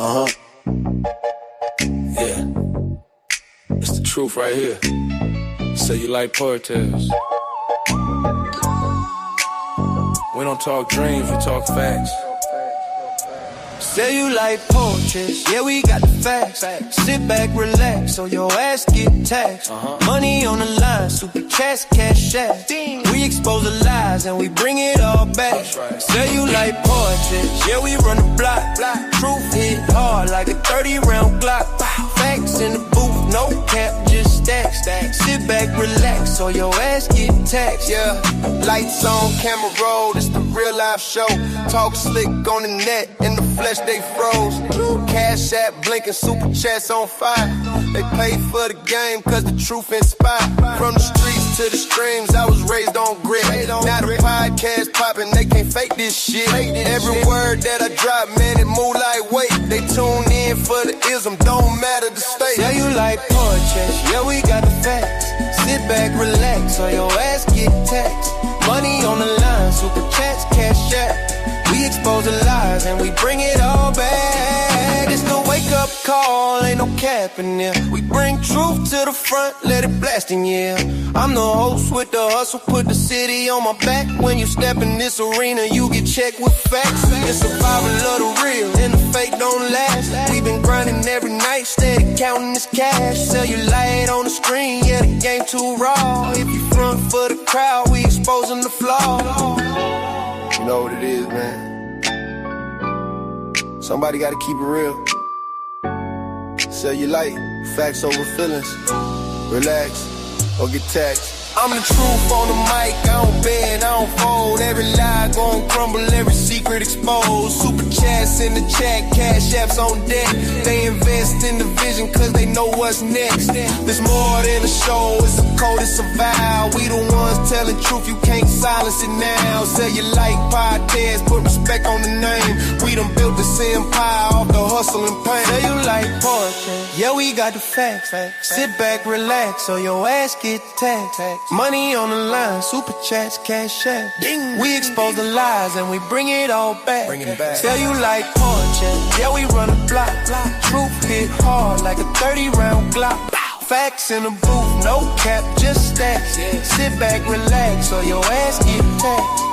Yeah. It's the truth right here. Say you like poetess. We don't talk dreams, we talk facts. Say you like portraits, yeah, we got the facts. Sit back, relax, so your ass get taxed. Money on the line, super chats, cash out. We expose the lies and we bring it all back. Say you like portraits, yeah, we run the block. Truth hit hard like a 30-round Glock. Facts in the booth, no cap, just stacks. Sit back, relax, so your ass get taxed. Yeah, lights on, camera roll, it's the real life show. Talk slick on the net, in the flesh they froze. Cash app blinking, super chats on fire. They pay for the game cause the truth inspired. From the streets to the streams, I was raised on grit. Now the podcast popping, they can't fake this shit. Every word that I drop, man, it move like weight. They tune in for the ism, don't matter the state. Say you like portraits, yeah, we got the facts. Sit back, relax, or your ass get taxed. Money on the line, super chats, cash out. We expose the lies and we bring it all back. It's the wake up call, ain't no cap in there. We bring truth to the front, let it blast in, yeah. I'm the host with the hustle, put the city on my back. When you step in this arena, you get checked with facts. The survival of the real, and the fake don't last. We been grinding every night, steady counting this cash. Sell you light on the screen, yeah, the game too raw. If you front for the crowd, we exposing the flaw. You know what it is, man. Somebody gotta keep it real. Sell your light, facts over feelings. Relax, or get taxed. I'm the truth on the mic, I don't bend, I don't fold. Every lie gon' crumble, every secret exposed. Super chats in the chat, cash apps on deck. They invest in the vision cause they know what's next. There's more than a show, it's a code, it's a vow. We the ones telling truth, you can't silence it now. Sell your like podcast, put respect on the name. We done built this empire off the hustle and pain. Say you like portraits, yeah, we got the facts. Sit back, relax, or your ass get taxed. Money on the line, super chats, cash out. We expose the lies and we bring it all back. Tell you like portraits, yeah, we run a block. Truth hit hard like a 30-round Glock. Facts in the booth, no cap, just stacks. Sit back, relax, or your ass get taxed.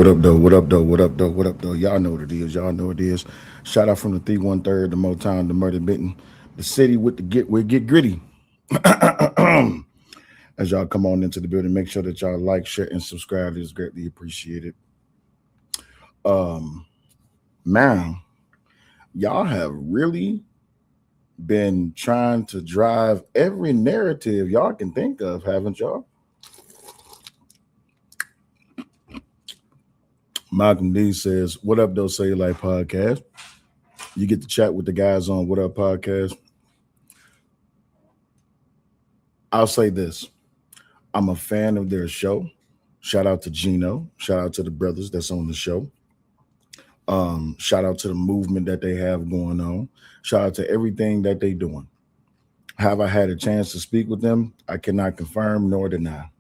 What up, though? What up, though? What up, though? What up, though? Y'all know what it is. Y'all know what it is. Shout out from the 313, the Motown, the Murder Benton, the city with the get gritty. As y'all come on into the building, make sure that y'all like, share, and subscribe. It is greatly appreciated. Man, y'all have really been trying to drive every narrative y'all can think of, haven't y'all? Malcolm D says, "What up, though? Say You Like Podcast." You get to chat with the guys on What Up Podcast. I'll say this. I'm a fan of their show. Shout out to Gino. Shout out to the brothers that's on the show. Shout out to the movement that they have going on. Shout out to everything that they're doing. Have I had a chance to speak with them? I cannot confirm nor deny.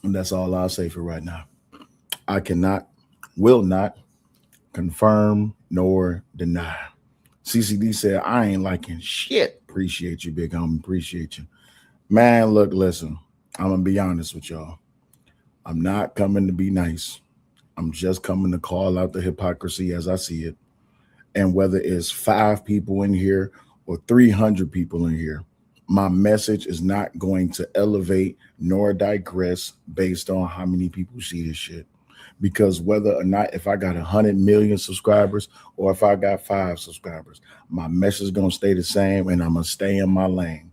And that's all I'll say for right now. I cannot, will not confirm nor deny. CCD said, I ain't liking shit. Appreciate you, big homie. Appreciate you. Man, look, listen, I'm going to be honest with y'all. I'm not coming to be nice. I'm just coming to call out the hypocrisy as I see it. And whether it's 5 people in here or 300 people in here, my message is not going to elevate nor digress based on how many people see this shit. Because whether or not, if I got 100 million subscribers or if I got 5 subscribers, my message is going to stay the same and I'm going to stay in my lane.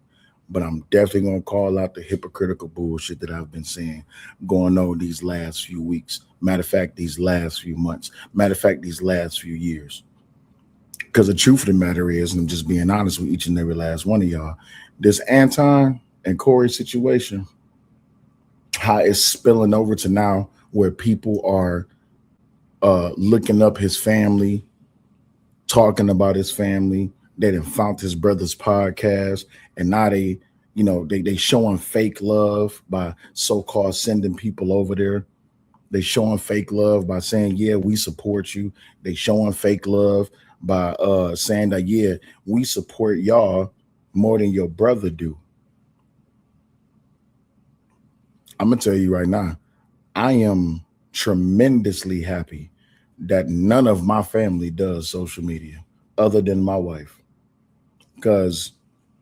But I'm definitely going to call out the hypocritical bullshit that I've been seeing going on these last few weeks. Matter of fact, these last few months. Matter of fact, these last few years. Because the truth of the matter is, and I'm just being honest with each and every last one of y'all, this Anton and Corey situation, how it's spilling over to now where people are looking up his family, talking about his family. They done found his brother's podcast, and now they showing fake love by so-called sending people over there. They showing fake love by saying, yeah, we support you. They showing fake love by saying that, yeah, we support y'all more than your brother do. I'm going to tell you right now, I am tremendously happy that none of my family does social media other than my wife. Because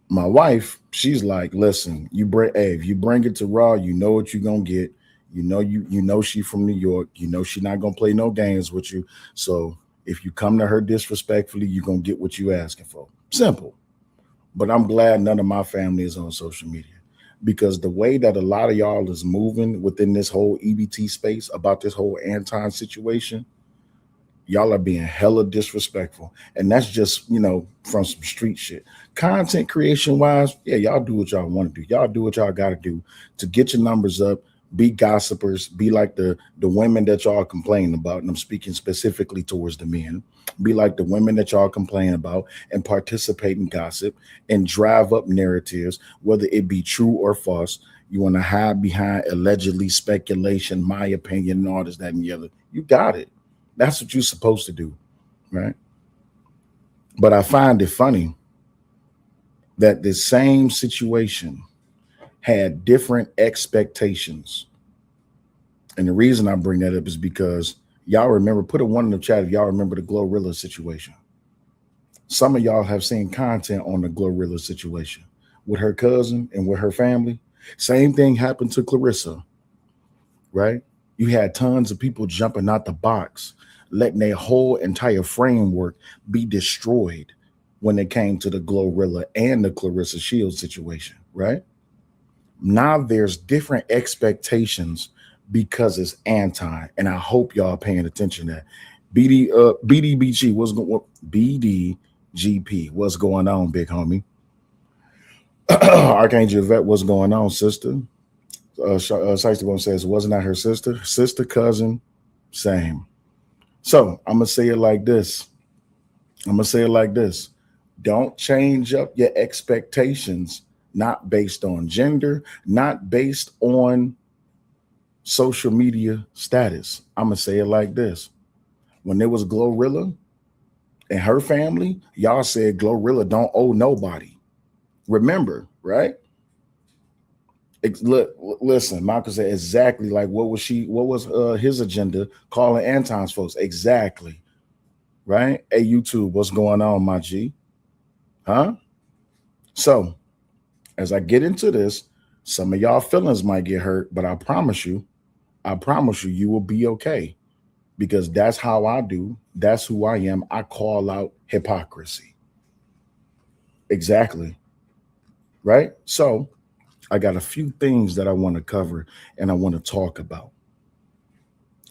my wife, she's like, listen, if you bring it to Raw, you know what you're going to get. You know she from New York. You know she not going to play no games with you. So if you come to her disrespectfully, you're going to get what you asking for. Simple. But I'm glad none of my family is on social media, because the way that a lot of y'all is moving within this whole EBT space about this whole Anton situation, y'all are being hella disrespectful. And that's just, from some street shit. Content creation wise, yeah, y'all do what y'all want to do. Y'all do what y'all got to do to get your numbers up. Be gossipers, be like the women that y'all complain about. And I'm speaking specifically towards the men. Be like the women that y'all complain about and participate in gossip and drive up narratives, whether it be true or false. You want to hide behind allegedly speculation, my opinion, and all this, that, and the other. You got it. That's what you're supposed to do, right? But I find it funny that the same situation had different expectations. And the reason I bring that up is because y'all remember, put a 1 in the chat if y'all remember the Glorilla situation. Some of y'all have seen content on the Glorilla situation with her cousin and with her family. Same thing happened to Clarissa, right? You had tons of people jumping out the box, letting their whole entire framework be destroyed when it came to the Glorilla and the Clarissa Shields situation, right? Now there's different expectations because it's Anton, and I hope y'all paying attention to that. BDBG, BDGP, what's going on, big homie? Archangel Vet, what's going on, sister? Shiesty says, wasn't that her sister? Sister, cousin, same. So I'm gonna say it like this. Don't change up your expectations, not based on gender, not based on social media status. I'm going to say it like this. When there was Glorilla and her family, y'all said Glorilla don't owe nobody. Remember, right? Look, listen, Michael said exactly like what was his agenda calling Anton's folks? Exactly. Right? Hey, YouTube, what's going on, my G? Huh? So as I get into this, some of y'all feelings might get hurt, but I promise you, you will be okay because that's how I do. That's who I am. I call out hypocrisy. Exactly. Right? So I got a few things that I want to cover and I want to talk about.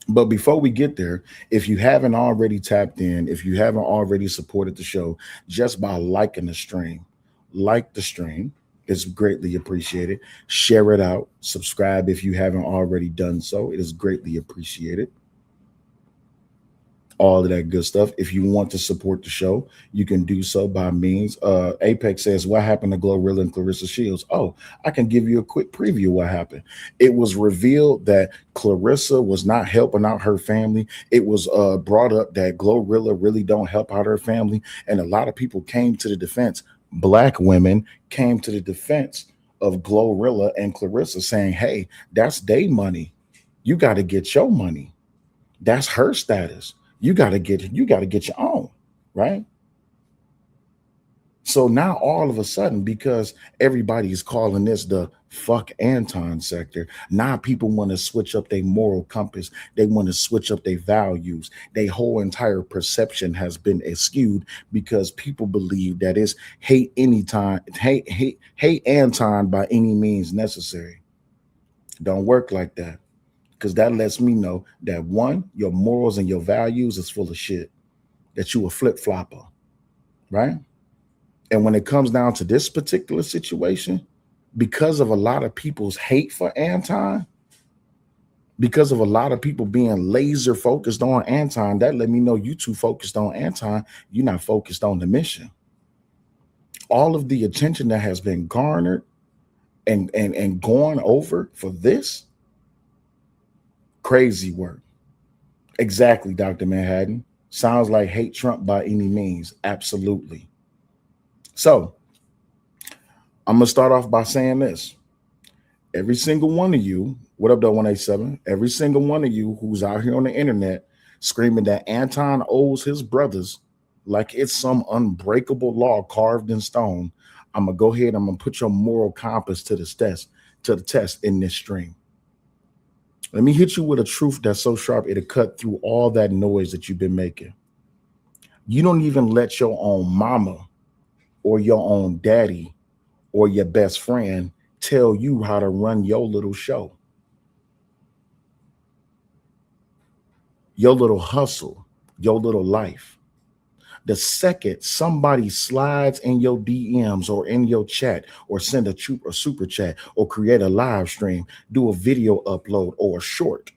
But before we get there, if you haven't already tapped in, if you haven't already supported the show just by liking the stream, like the stream, it's greatly appreciated. Share it out. Subscribe if you haven't already done so. It is greatly appreciated. All of that good stuff. If you want to support the show, you can do so by means. Apex says, what happened to Glorilla and Clarissa Shields? Oh, I can give you a quick preview of what happened. It was revealed that Clarissa was not helping out her family. It was brought up that Glorilla really don't help out her family. And a lot of people came to the defense. Black women came to the defense of Glorilla and Clarissa saying, hey, that's their money. You got to get your money. That's her status. You got to get your own, right? So now all of a sudden, because everybody's calling this the fuck Anton sector, now people want to switch up their moral compass. They want to switch up their values. Their whole entire perception has been skewed because people believe that it's hate Anton by any means necessary. Don't work like that. Because that lets me know that one, your morals and your values is full of shit, that you a flip-flopper, right? And when it comes down to this particular situation, because of a lot of people's hate for Anton, because of a lot of people being laser focused on Anton, that let me know you too focused on Anton, you're not focused on the mission. All of the attention that has been garnered and gone over for this, crazy work. Exactly, Dr. Manhattan. Sounds like hate Trump by any means. Absolutely. So I'm going to start off by saying this. Every single one of you, what up, though, 187? Every single one of you who's out here on the internet screaming that Anton owes his brothers like it's some unbreakable law carved in stone, I'm going to go ahead and I'm going to put your moral compass to the test in this stream. Let me hit you with a truth that's so sharp it'll cut through all that noise that you've been making. You don't even let your own mama or your own daddy or your best friend tell you how to run your little show, your little hustle, your little life. The second somebody slides in your DMs or in your chat or send a super chat or create a live stream, do a video upload or a short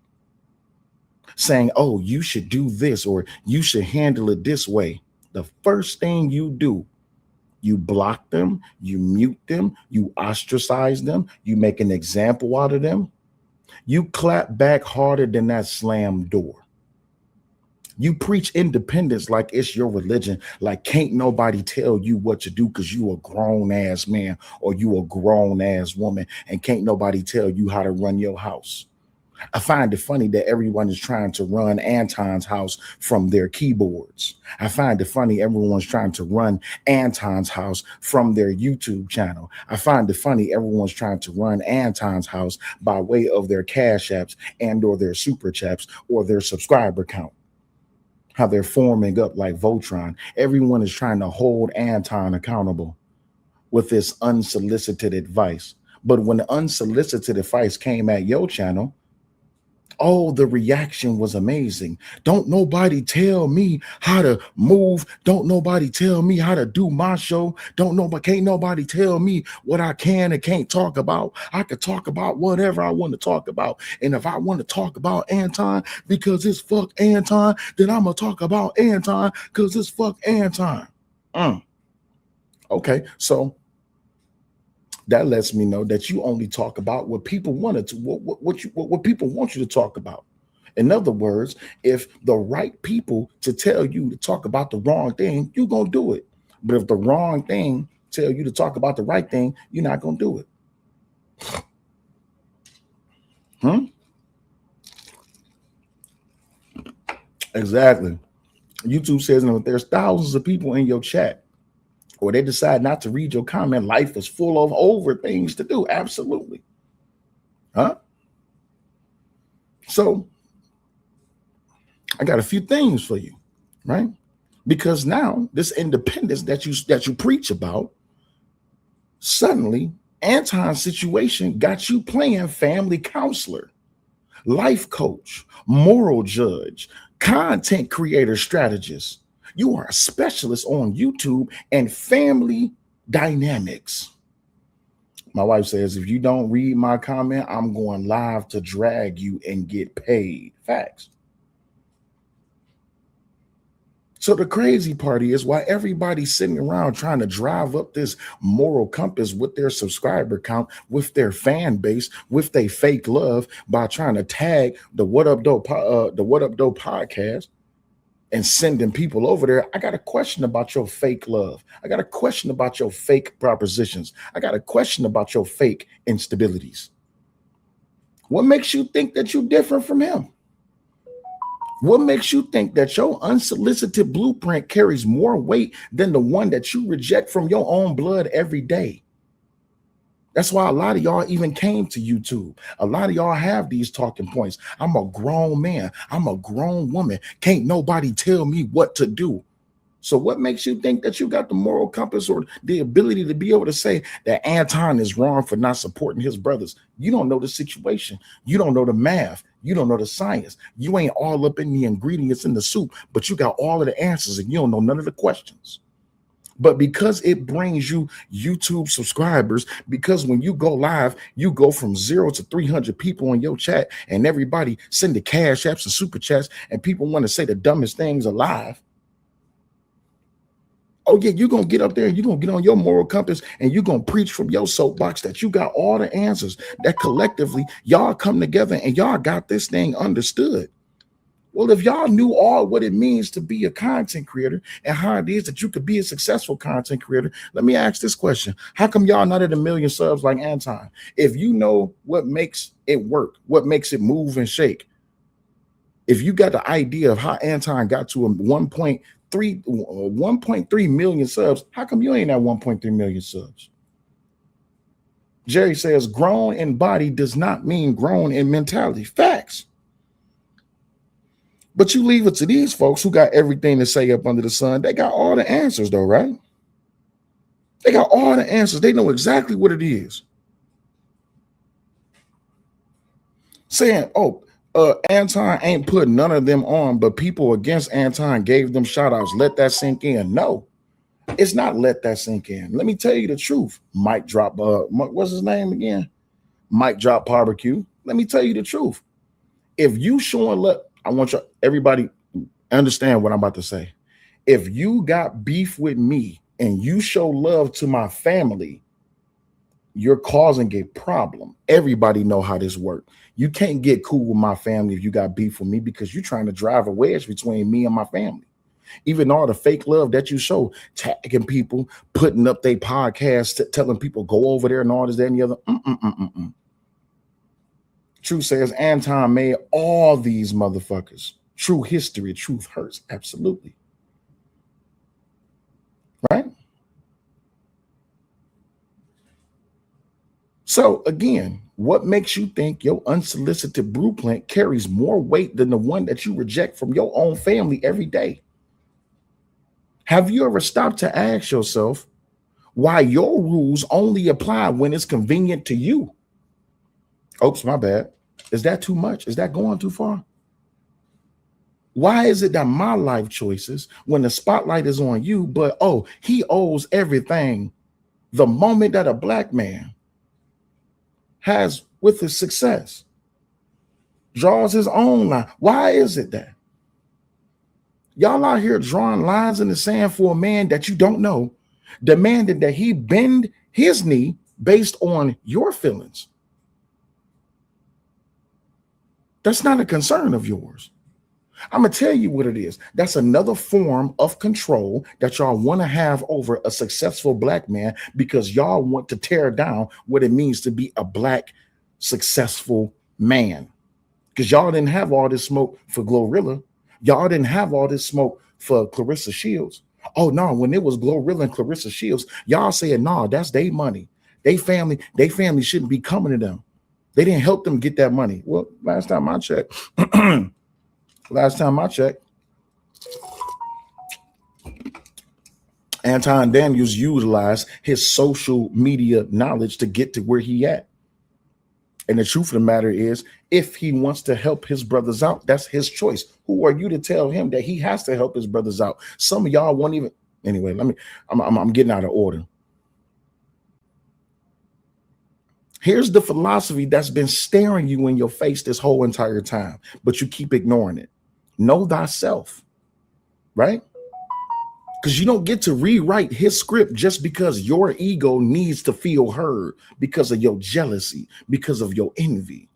saying, oh, you should do this or you should handle it this way. The first thing you do, you block them, you mute them, you ostracize them, you make an example out of them. You clap back harder than that slam door. You preach independence like it's your religion, like can't nobody tell you what to do because you a grown ass man or you a grown ass woman and can't nobody tell you how to run your house. I find it funny that everyone is trying to run Anton's house from their keyboards. I find it funny everyone's trying to run Anton's house from their YouTube channel. I find it funny everyone's trying to run Anton's house by way of their Cash Apps and or their Super Chats or their subscriber count. How they're forming up like Voltron. Everyone is trying to hold Anton accountable with this unsolicited advice. But when the unsolicited advice came at your channel, oh, the reaction was amazing. Don't nobody tell me how to move. Don't nobody tell me how to do my show. Can't nobody tell me what I can and can't talk about. I could talk about whatever I want to talk about. And if I want to talk about Anton because it's fuck Anton, then I'm going to talk about Anton because it's fuck Anton. Okay, so that lets me know that you only talk about what people wanted to, what people want you to talk about. In other words, if the right people to tell you to talk about the wrong thing, you're going to do it. But if the wrong thing tell you to talk about the right thing, you're not going to do it. Exactly. YouTube says, if there's thousands of people in your chat, or they decide not to read your comment, life is full of over things to do. Absolutely. Huh? So I got a few things for you, right? Because now this independence that you preach about, suddenly Anton's situation got you playing family counselor, life coach, moral judge, content creator strategist. You are a specialist on YouTube and family dynamics. My wife says, if you don't read my comment, I'm going live to drag you and get paid. Facts. So the crazy part is, why everybody's sitting around trying to drive up this moral compass with their subscriber count, with their fan base, with their fake love, by trying to tag the What Up Dope podcast and sending people over there. I got a question about your fake love. I got a question about your fake propositions. I got a question about your fake instabilities. What makes you think that you're different from him? What makes you think that your unsolicited blueprint carries more weight than the one that you reject from your own blood every day? That's why a lot of y'all even came to YouTube. A lot of y'all have these talking points. I'm a grown man. I'm a grown woman. Can't nobody tell me what to do. So what makes you think that you got the moral compass or the ability to be able to say that Anton is wrong for not supporting his brothers? You don't know the situation. You don't know the math. You don't know the science. You ain't all up in the ingredients in the soup, but you got all of the answers and you don't know none of the questions. But because it brings you YouTube subscribers, because when you go live, you go from 0 to 300 people in your chat and everybody send the cash apps and super chats and people want to say the dumbest things alive. Oh, yeah, you're going to get up there and you're going to get on your moral compass and you're going to preach from your soapbox that you got all the answers, that collectively y'all come together and y'all got this thing understood. Well, if y'all knew all what it means to be a content creator and how it is that you could be a successful content creator, let me ask this question. How come y'all not at 1 million subs like Anton? If you know what makes it work, what makes it move and shake, if you got the idea of how Anton got to a 1.3 million subs, how come you ain't at 1.3 million subs? Jerry says grown in body does not mean grown in mentality. Facts. But you leave it to these folks who got everything to say up under the sun. They got all the answers though, right? They got all the answers. They know exactly what it is. Saying, oh, Anton ain't put none of them on, but people against Anton gave them shout outs. Let that sink in. No, it's not let that sink in. Let me tell you the truth. Mike drop, what's his name again? Mike drop barbecue. Let me tell you the truth. If you showing love, I want you everybody understand what I'm about to say. If you got beef with me and you show love to my family, you're causing a problem. Everybody know how this works. You can't get cool with my family if you got beef with me because you're trying to drive a wedge between me and my family. Even all the fake love that you show, tagging people, putting up their podcasts, telling people go over there and all this, that, and the other. Truth says Anton made all these motherfuckers. True history, truth hurts. Absolutely. Right? So again, what makes you think your unsolicited blueprint carries more weight than the one that you reject from your own family every day? Have you ever stopped to ask yourself why your rules only apply when it's convenient to you? Oops, my bad. Is that too much? Is that going too far? Why is it that my life choices, when the spotlight is on you, but oh, he owes everything the moment that a black man has with his success, draws his own line? Why is it that y'all out here drawing lines in the sand for a man that you don't know, demanding that he bend his knee based on your feelings? That's not a concern of yours. I'm going to tell you what it is. That's another form of control that y'all want to have over a successful black man because y'all want to tear down what it means to be a black, successful man. Because y'all didn't have all this smoke for Glorilla. Y'all didn't have all this smoke for Clarissa Shields. Oh no, when it was Glorilla and Clarissa Shields, y'all said, no, that's their money. They family shouldn't be coming to them. They didn't help them get that money. Well, last time I checked, Anton Daniels utilized his social media knowledge to get to where he at. And the truth of the matter is, if he wants to help his brothers out, that's his choice. Who are you to tell him that he has to help his brothers out? Some of y'all won't even. Anyway, I'm getting out of order. Here's the philosophy that's been staring you in your face this whole entire time, but you keep ignoring it. Know thyself, right? Because you don't get to rewrite his script just because your ego needs to feel heard, because of your jealousy, because of your envy.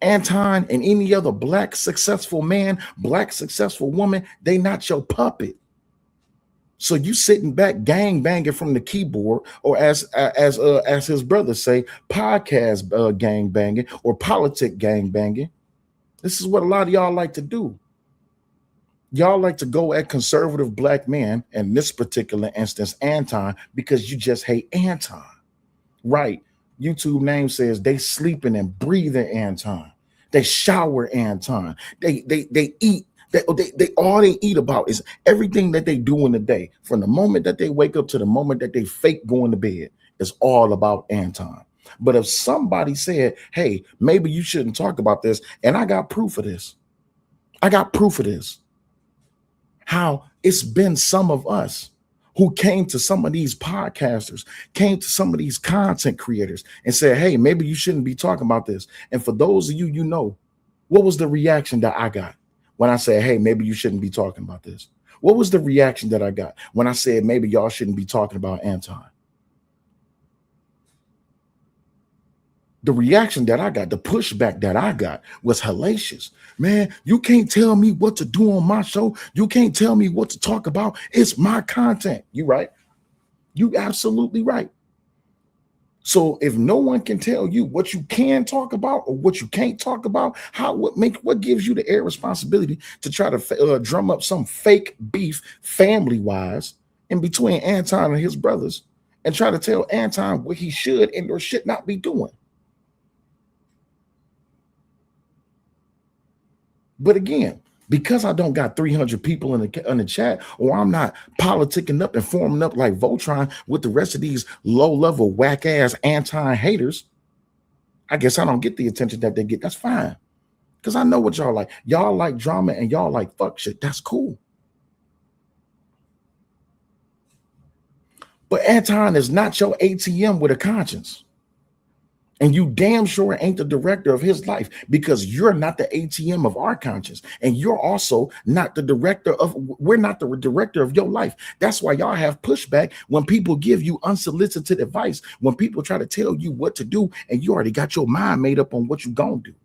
Anton and any other black successful man, black successful woman, they not your puppet. So you sitting back gang banging from the keyboard, or as his brothers say, podcast gang banging or politic gang banging. This is what a lot of y'all like to do. Y'all like to go at conservative black men, in this particular instance, Anton, because you just hate Anton. Right. YouTube name says they sleeping and breathing Anton. They shower Anton. They eat. They all they eat about is everything that they do in the day. From the moment that they wake up to the moment that they fake going to bed, is all about Anton. But if somebody said, hey, maybe you shouldn't talk about this, and I got proof of this. How it's been some of us who came to some of these podcasters, came to some of these content creators and said, hey, maybe you shouldn't be talking about this. And for those of you, you know, what was the reaction that I got when I said, hey, maybe you shouldn't be talking about this? What was the reaction that I got when I said, maybe y'all shouldn't be talking about Anton? The reaction that I got, the pushback that I got was hellacious. Man, you can't tell me what to do on my show. You can't tell me what to talk about. It's my content. You right. You absolutely right. So if no one can tell you what you can talk about or what you can't talk about, what gives you the air responsibility to try to drum up some fake beef family-wise in between Anton and his brothers and try to tell Anton what he should and or should not be doing? But again, because I don't got 300 people in the chat, or I'm not politicking up and forming up like Voltron with the rest of these low-level whack-ass anti-haters, I guess I don't get the attention that they get. That's fine. Because I know what y'all like. Y'all like drama and y'all like fuck shit. That's cool. But Anton is not your ATM with a conscience. And you damn sure ain't the director of his life, because you're not the ATM of our conscience. And you're also not the we're not the director of your life. That's why y'all have pushback when people give you unsolicited advice, when people try to tell you what to do, and you already got your mind made up on what you're going to do.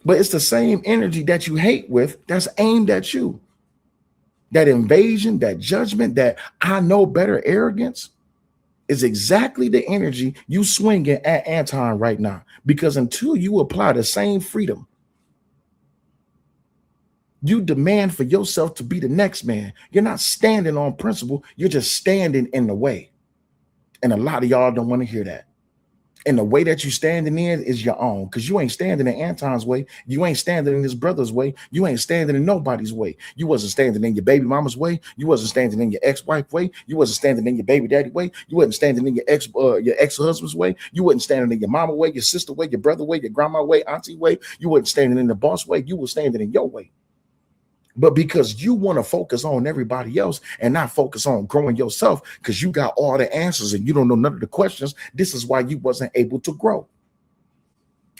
But it's the same energy that you hate with that's aimed at you. That invasion, that judgment, that I know better arrogance is exactly the energy you swinging at Anton right now. Because until you apply the same freedom, you demand for yourself to be the next man. You're not standing on principle. You're just standing in the way. And a lot of y'all don't want to hear that. And the way that you standing in is your own, because you ain't standing in Anton's way. You ain't standing in his brother's way. You ain't standing in nobody's way. You wasn't standing in your baby mama's way. You wasn't standing in your ex-wife way. You wasn't standing in your baby daddy way. You wasn't standing in your ex-husband's way. You wasn't standing in your mama way, your sister way, your brother way, your grandma way, auntie way. You wasn't standing in the boss way. You were standing in your way. But because you want to focus on everybody else and not focus on growing yourself, because you got all the answers and you don't know none of the questions, this is why you wasn't able to grow.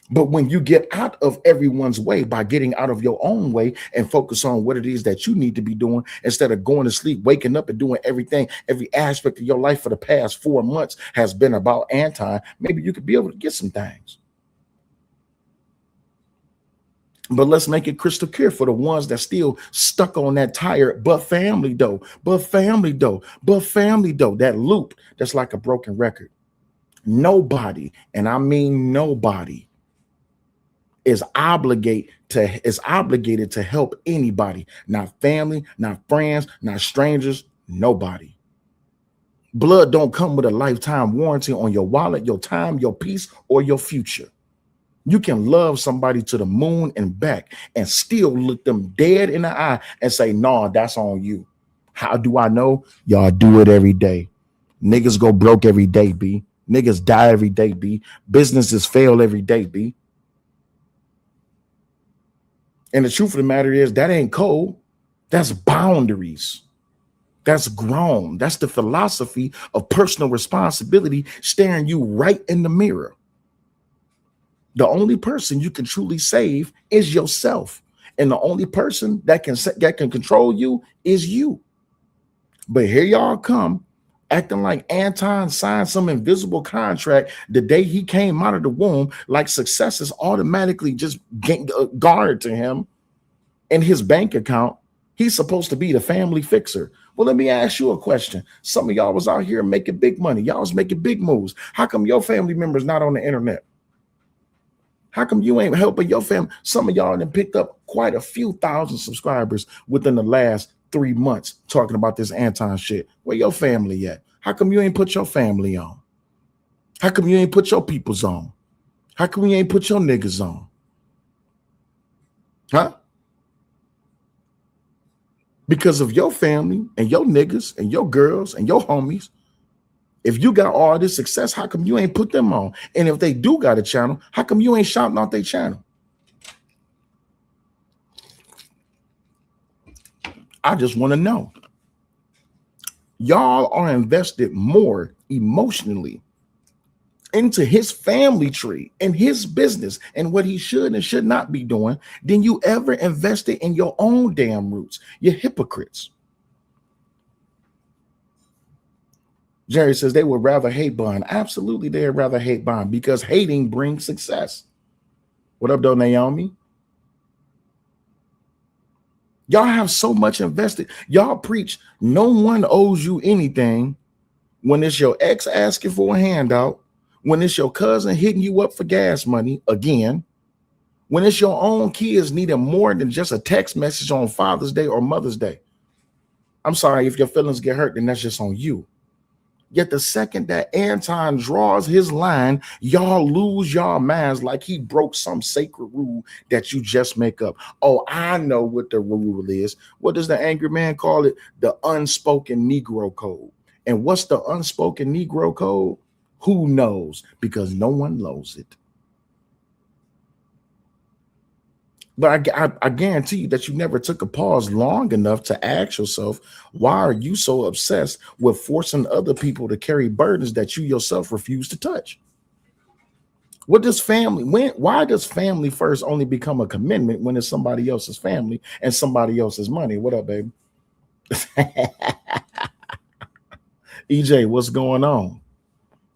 But when you get out of everyone's way by getting out of your own way and focus on what it is that you need to be doing, instead of going to sleep, waking up and doing everything, every aspect of your life for the past 4 months has been about Anton, maybe you could be able to get some things. But let's make it crystal clear for the ones that still stuck on that tired, but family though, that loop that's like a broken record. Nobody, and I mean nobody, is obligated to help anybody. Not family, not friends, not strangers, nobody. Blood don't come with a lifetime warranty on your wallet, your time, your peace, or your future. You can love somebody to the moon and back and still look them dead in the eye and say, "No, that's on you." How do I know? Y'all do it every day. Niggas go broke every day, B. Niggas die every day, B. Businesses fail every day, B. And the truth of the matter is that ain't cold. That's boundaries. That's grown. That's the philosophy of personal responsibility staring you right in the mirror. The only person you can truly save is yourself. And the only person that can control you is you. But here y'all come acting like Anton signed some invisible contract the day he came out of the womb, like success is automatically just garnered to him in his bank account. He's supposed to be the family fixer. Well, let me ask you a question. Some of y'all was out here making big money. Y'all was making big moves. How come your family members not on the internet? How come you ain't helping your family? Some of y'all done picked up quite a few thousand subscribers within the last 3 months talking about this Anton shit. Where your family at? How come you ain't put your family on? How come you ain't put your peoples on? How come you ain't put your niggas on? Huh? Because of your family and your niggas and your girls and your homies. If you got all this success, how come you ain't put them on? And if they do got a channel, how come you ain't shouting out their channel? I just want to know. Y'all are invested more emotionally into his family tree and his business and what he should and should not be doing than you ever invested in your own damn roots. You're hypocrites. Jerry says they would rather hate Bond. Absolutely, they'd rather hate Bond because hating brings success. What up, though, Naomi? Y'all have so much invested. Y'all preach no one owes you anything when it's your ex asking for a handout, when it's your cousin hitting you up for gas money again, when it's your own kids needing more than just a text message on Father's Day or Mother's Day. I'm sorry, if your feelings get hurt, then that's just on you. Yet the second that Anton draws his line, y'all lose y'all minds like he broke some sacred rule that you just make up. Oh, I know what the rule is. What does the angry man call it? The unspoken Negro code. And what's the unspoken Negro code? Who knows? Because no one knows it. But I guarantee you that you never took a pause long enough to ask yourself, why are you so obsessed with forcing other people to carry burdens that you yourself refuse to touch? Why does family first only become a commitment when it's somebody else's family and somebody else's money? What up, baby? EJ, what's going on?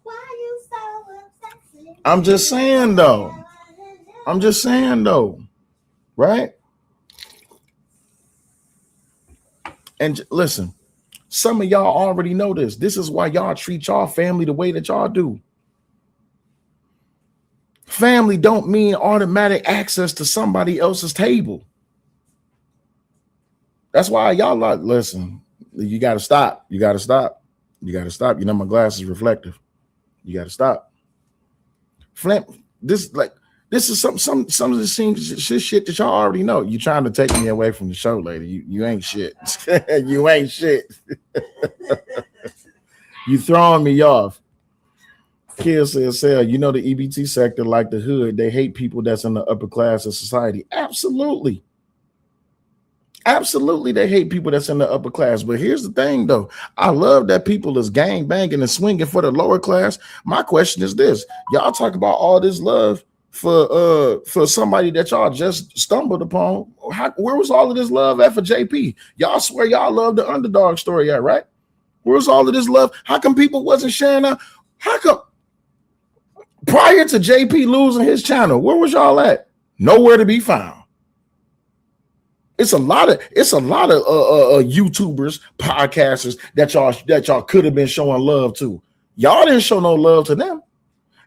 Why are you so obsessed? I'm just saying though. Right? And listen, some of y'all already know this. This is why y'all treat y'all family the way that y'all do. Family don't mean automatic access to somebody else's table. That's why y'all like, listen, you got to stop. You got to stop. You got to stop. You know, my glass is reflective. You got to stop. This is some of the shit that y'all already know. You trying to take me away from the show, lady. You ain't shit. You ain't shit. You throwing me off. Kill says, Sal, you know the EBT sector, like the hood, they hate people that's in the upper class of society. Absolutely. Absolutely, they hate people that's in the upper class. But here's the thing, though. I love that people is gang banging and swinging for the lower class. My question is this. Y'all talk about all this love for somebody that y'all just stumbled upon. Where was all of this love at for JP? Y'all swear y'all love the underdog story at, right? Where was all of this love? How come people wasn't sharing out? How come prior to JP losing his channel, where was y'all at? Nowhere to be found. It's a lot of YouTubers, podcasters that y'all could have been showing love to. Y'all didn't show no love to them.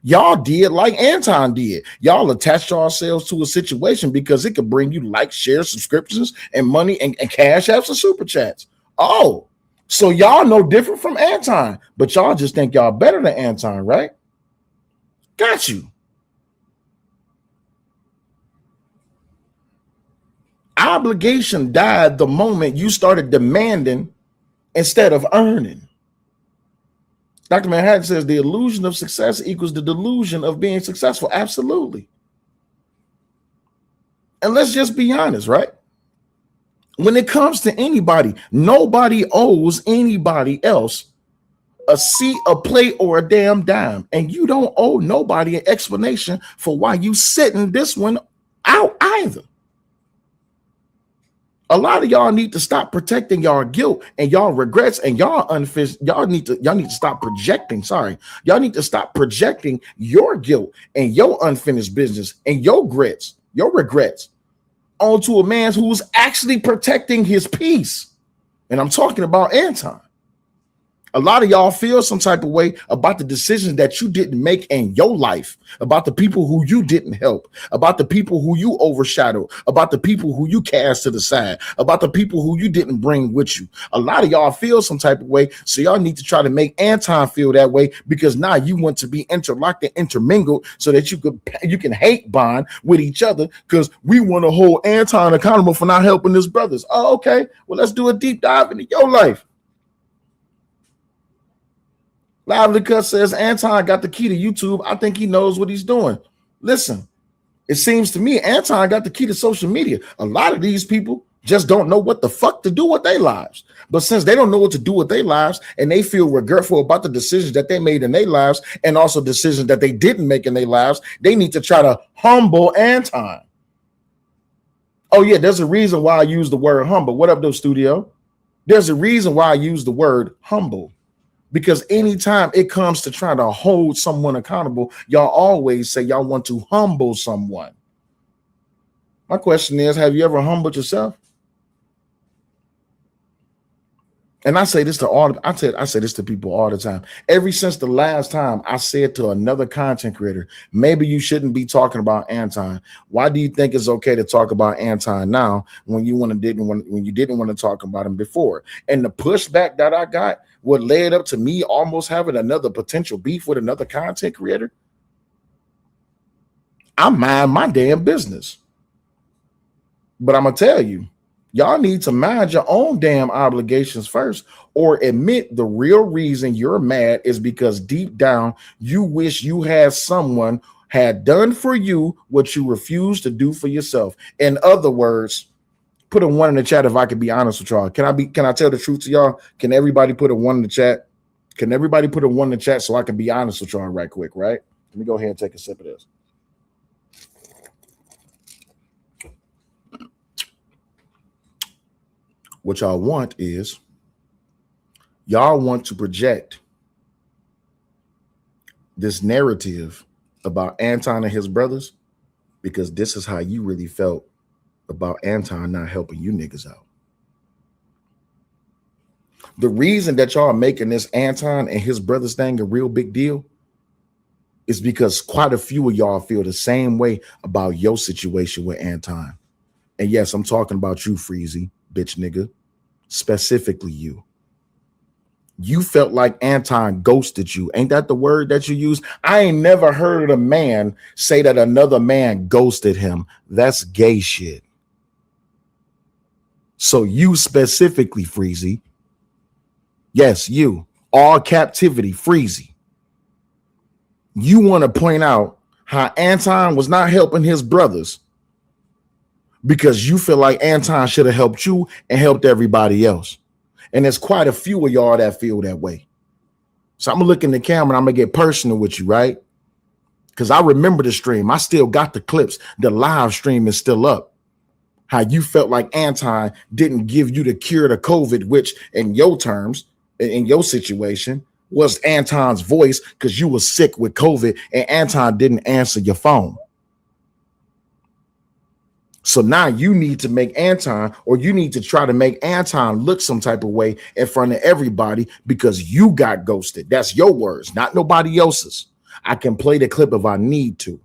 Y'all did like Anton did. Y'all attached yourselves to a situation because it could bring you likes, shares, subscriptions, and money and cash apps and super chats. Oh, so y'all no different from Anton, but y'all just think y'all better than Anton, right? Got you. Obligation died the moment you started demanding instead of earning. Dr. Manhattan says the illusion of success equals the delusion of being successful. Absolutely. And let's just be honest, right? When it comes to anybody, nobody owes anybody else a seat, a plate, or a damn dime. And you don't owe nobody an explanation for why you sitting this one out either. A lot of y'all need to stop protecting y'all guilt and y'all regrets and y'all unfinished. Y'all need to stop projecting. Sorry, y'all need to stop projecting your guilt and your unfinished business and your regrets onto a man who's actually protecting his peace. And I'm talking about Anton. A lot of y'all feel some type of way about the decisions that you didn't make in your life, about the people who you didn't help, about the people who you overshadowed, about the people who you cast to the side, about the people who you didn't bring with you. A lot of y'all feel some type of way, so y'all need to try to make Anton feel that way because now you want to be interlocked and intermingled so that you can hate bond with each other because we want to hold Anton accountable for not helping his brothers. Oh, okay. Well, let's do a deep dive into your life. Lively Cut says Anton got the key to YouTube. I think he knows what he's doing. Listen, it seems to me Anton got the key to social media. A lot of these people just don't know what the fuck to do with their lives. But since they don't know what to do with their lives and they feel regretful about the decisions that they made in their lives and also decisions that they didn't make in their lives, they need to try to humble Anton. Oh yeah, there's a reason why I use the word humble. What up, though, studio? There's a reason why I use the word humble. Because anytime it comes to trying to hold someone accountable, y'all always say y'all want to humble someone. My question is, have you ever humbled yourself? And I say this to I say this to people all the time. Ever since the last time I said to another content creator, maybe you shouldn't be talking about Anton. Why do you think it's okay to talk about Anton now when you didn't want to talk about him before? And the pushback that I got, what led up to me almost having another potential beef with another content creator, I mind my damn business. But I'm gonna tell you, y'all need to mind your own damn obligations first, or admit the real reason you're mad is because deep down you wish you had someone had done for you what you refuse to do for yourself. In other words, put a 1 in the chat if I could be honest with y'all. Can I tell the truth to y'all? Can everybody put a 1 in the chat? Can everybody put a 1 in the chat so I can be honest with y'all right quick, right? Let me go ahead and take a sip of this. What y'all want is y'all want to project this narrative about Anton and his brothers because this is how you really felt about Anton not helping you niggas out. The reason that y'all are making this Anton and his brothers thing a real big deal is because quite a few of y'all feel the same way about your situation with Anton. And yes, I'm talking about you, Freezy, bitch nigga, specifically you. You felt like Anton ghosted you. Ain't that the word that you use? I ain't never heard a man say that another man ghosted him. That's gay shit. So you specifically, Freezy. Yes, you. All captivity, Freezy. You want to point out how Anton was not helping his brothers because you feel like Anton should have helped you and helped everybody else. And there's quite a few of y'all that feel that way. So I'm going to look in the camera and I'm going to get personal with you, right? Because I remember the stream. I still got the clips. The live stream is still up. How you felt like Anton didn't give you the cure to COVID, which in your terms, in your situation, was Anton's voice because you were sick with COVID and Anton didn't answer your phone. So now you need to make Anton, or you need to try to make Anton look some type of way in front of everybody because you got ghosted. That's your words, not nobody else's. I can play the clip if I need to.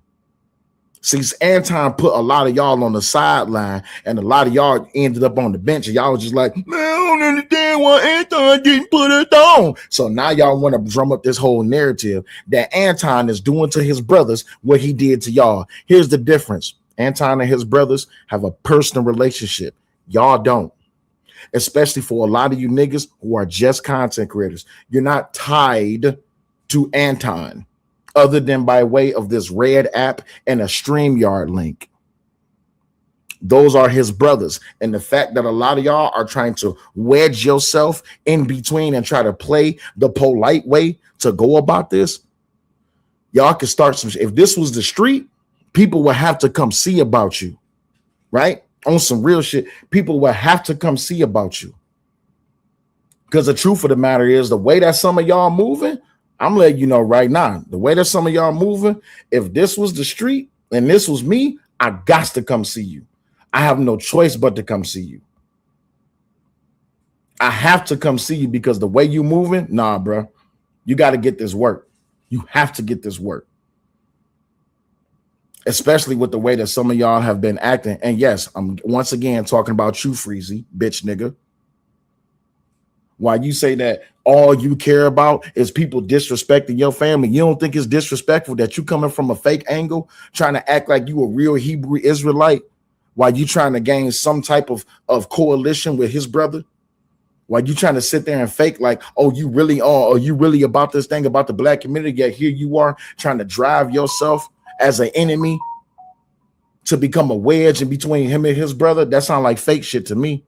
See, Anton put a lot of y'all on the sideline, and a lot of y'all ended up on the bench, and y'all was just like, man, I don't understand why Anton didn't put it on. So now y'all want to drum up this whole narrative that Anton is doing to his brothers what he did to y'all. Here's the difference. Anton and his brothers have a personal relationship. Y'all don't. Especially for a lot of you niggas who are just content creators. You're not tied to Anton, other than by way of this red app and a StreamYard link. Those are his brothers. And the fact that a lot of y'all are trying to wedge yourself in between and try to play the polite way to go about this, y'all can start some. If this was the street, people would have to come see about you, right? On some real shit, people would have to come see about you. Because the truth of the matter is, the way that some of y'all moving, I'm letting you know right now, the way that some of y'all moving, if this was the street and this was me, I got to come see you. I have no choice but to come see you. I have to come see you because the way you moving, nah, bro, you got to get this work. You have to get this work. Especially with the way that some of y'all have been acting. And yes, I'm once again talking about you, Freezy, bitch nigga. Why you say that all you care about is people disrespecting your family? You don't think it's disrespectful that you coming from a fake angle, trying to act like you a real Hebrew Israelite, while you trying to gain some type of coalition with his brother? While you trying to sit there and fake like, oh, you really are, or you really about this thing about the black community, yet here you are trying to drive yourself as an enemy to become a wedge in between him and his brother? That sounds like fake shit to me.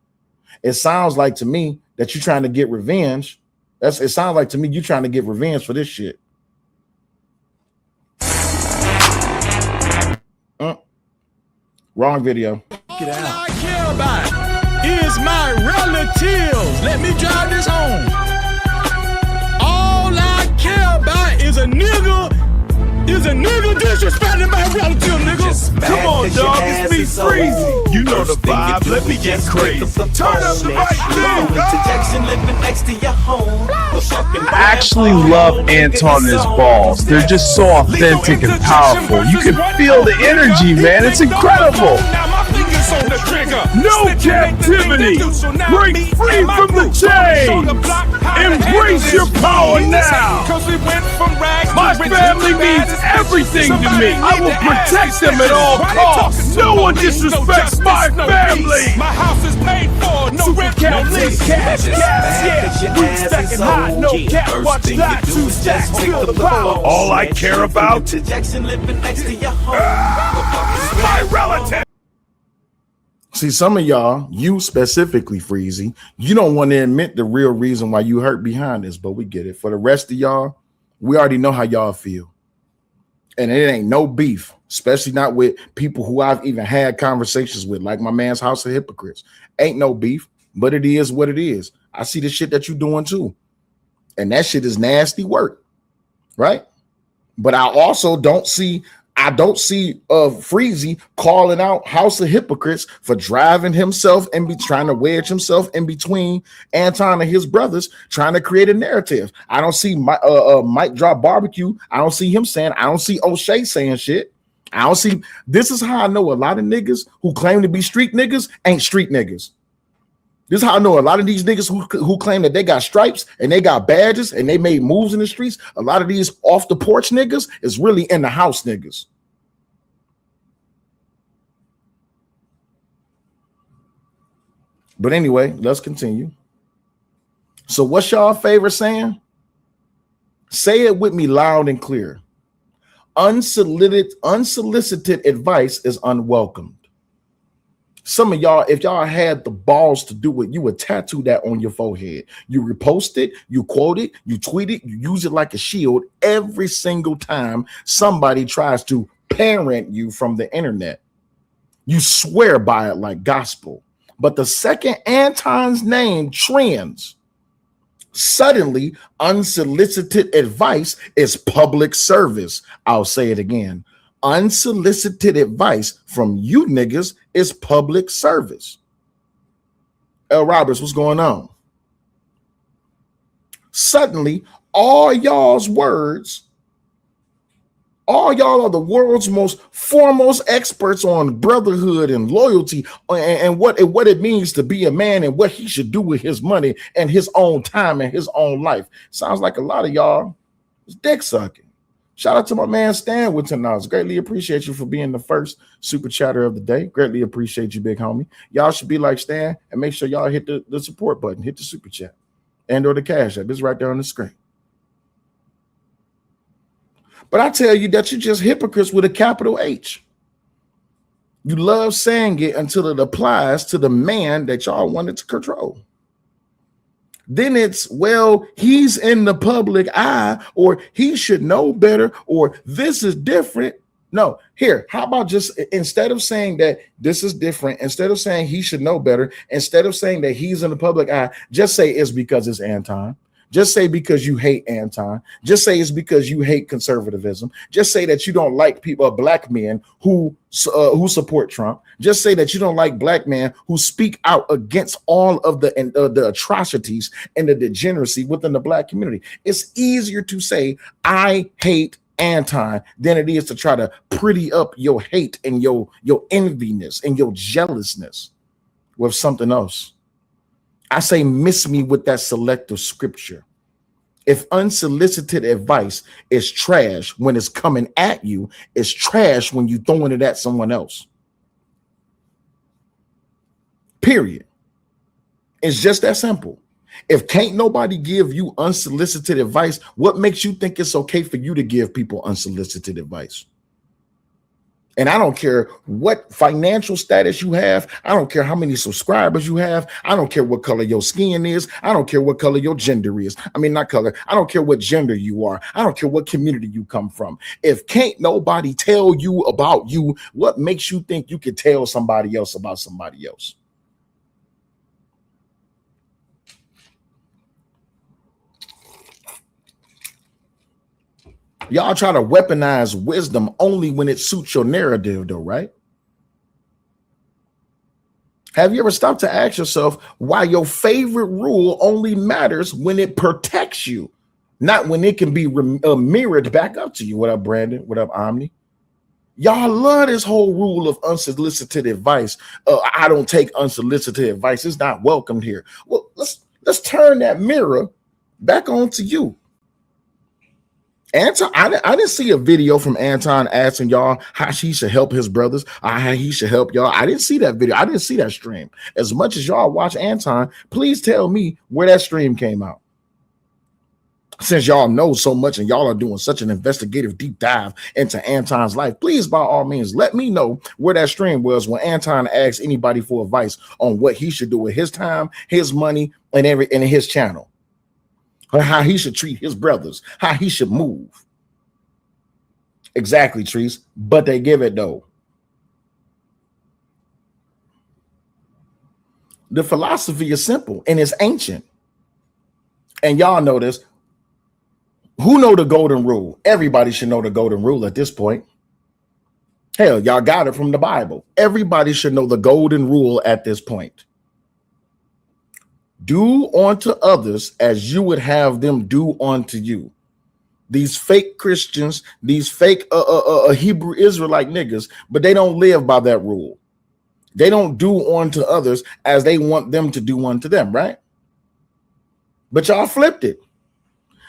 It sounds like to me that you're trying to get revenge. It sounds like to me you're trying to get revenge for this shit. Wrong video. All I care about is my relatives. Let me drive this home. All I care about is a nigga disrespecting my relative, nigga. Come on, dog, it's me, Freezy. You know the vibe, let me get crazy. Turn up the right thing, I actually love Anton and his balls. They're just so authentic and powerful. You can feel the energy, man. It's incredible. No captivity. Break free from the chains. Embrace your power now. My family means everything to me. I will protect them at all costs. No one disrespects my family. My house is paid for. No rent, no lease. Cash, yeah. We stacking hot, no cap. Watch that. 2 stacks to the power. All I care about is my relative. See, some of y'all, you specifically, Freezy, you don't want to admit the real reason why you hurt behind this, but we get it. For the rest of y'all, we already know how y'all feel. And it ain't no beef, especially not with people who I've even had conversations with, like my man's House of Hypocrites. Ain't no beef, but it is what it is. I see the shit that you're doing too. And that shit is nasty work, right? But I also don't see Freezy calling out House of Hypocrites for driving himself and be trying to wedge himself in between Anton and his brothers, trying to create a narrative. I don't see Mike Drop Barbecue. I don't see him saying, I don't see O'Shea saying shit. I don't see. This is how I know a lot of niggas who claim to be street niggas ain't street niggas. This is how I know a lot of these niggas who claim that they got stripes and they got badges and they made moves in the streets. A lot of these off the porch niggas is really in the house niggas. But anyway, let's continue. So what's y'all favorite saying? Say it with me loud and clear. Unsolicited advice is unwelcomed. Some of y'all, if y'all had the balls to do it, you would tattoo that on your forehead. You repost it, you quote it, you tweet it, you use it like a shield every single time somebody tries to parent you from the internet. You swear by it like gospel. But the second Anton's name trends, suddenly unsolicited advice is public service. I'll say it again. Unsolicited advice from you niggas is public service. L. Roberts, what's going on? Suddenly, all y'all's words All y'all are the world's most foremost experts on brotherhood and loyalty and what it means to be a man and what he should do with his money and his own time and his own life. Sounds like a lot of y'all is dick sucking. Shout out to my man Stan with $10. Greatly appreciate you for being the first super chatter of the day. Greatly appreciate you, big homie. Y'all should be like Stan and make sure y'all hit the support button, hit the super chat and or the cash app. It's right there on the screen. But I tell you that you're just hypocrites with a capital H. You love saying it until it applies to the man that y'all wanted to control. Then it's, well, he's in the public eye, or he should know better, or this is different. No, here, how about just instead of saying that this is different, instead of saying he should know better, instead of saying that he's in the public eye, just say it's because it's Anton. Just say because you hate Anton. Just say it's because you hate conservatism. Just say that you don't like people, black men who support Trump. Just say that you don't like black men who speak out against all of the atrocities and the degeneracy within the black community. It's easier to say I hate Anton than it is to try to pretty up your hate and your enviness and your jealousness with something else. I say miss me with that selective scripture. If unsolicited advice is trash when it's coming at you, it's trash when you throwing it at someone else. Period. It's just that simple. If can't nobody give you unsolicited advice, what makes you think it's okay for you to give people unsolicited advice? And I don't care what financial status you have. I don't care how many subscribers you have. I don't care what color your skin is. I don't care what color your gender is. I mean, not color. I don't care what gender you are. I don't care what community you come from. If can't nobody tell you about you, what makes you think you could tell somebody else about somebody else? Y'all try to weaponize wisdom only when it suits your narrative, though, right? Have you ever stopped to ask yourself why your favorite rule only matters when it protects you, not when it can be mirrored back up to you? What up, Brandon? What up, Omni? Y'all love this whole rule of unsolicited advice. I don't take unsolicited advice. It's not welcomed here. Well, let's turn that mirror back onto you. Anton, I didn't see a video from Anton asking y'all how he should help his brothers, how he should help y'all. I didn't see that video. I didn't see that stream. As much as y'all watch Anton, please tell me where that stream came out. Since y'all know so much and y'all are doing such an investigative deep dive into Anton's life, please, by all means, let me know where that stream was when Anton asked anybody for advice on what he should do with his time, his money, and his channel. Or how he should treat his brothers, how he should move. Exactly, Trees. But they give it though. The philosophy is simple and it's ancient. And y'all know this. Who know the golden rule? Everybody should know the golden rule at this point. Hell, y'all got it from the Bible. Everybody should know the golden rule at this point. Do unto others as you would have them do unto you. These fake Christians, these fake Hebrew Israelite niggas, but they don't live by that rule. They don't do unto others as they want them to do unto them, right? But y'all flipped it.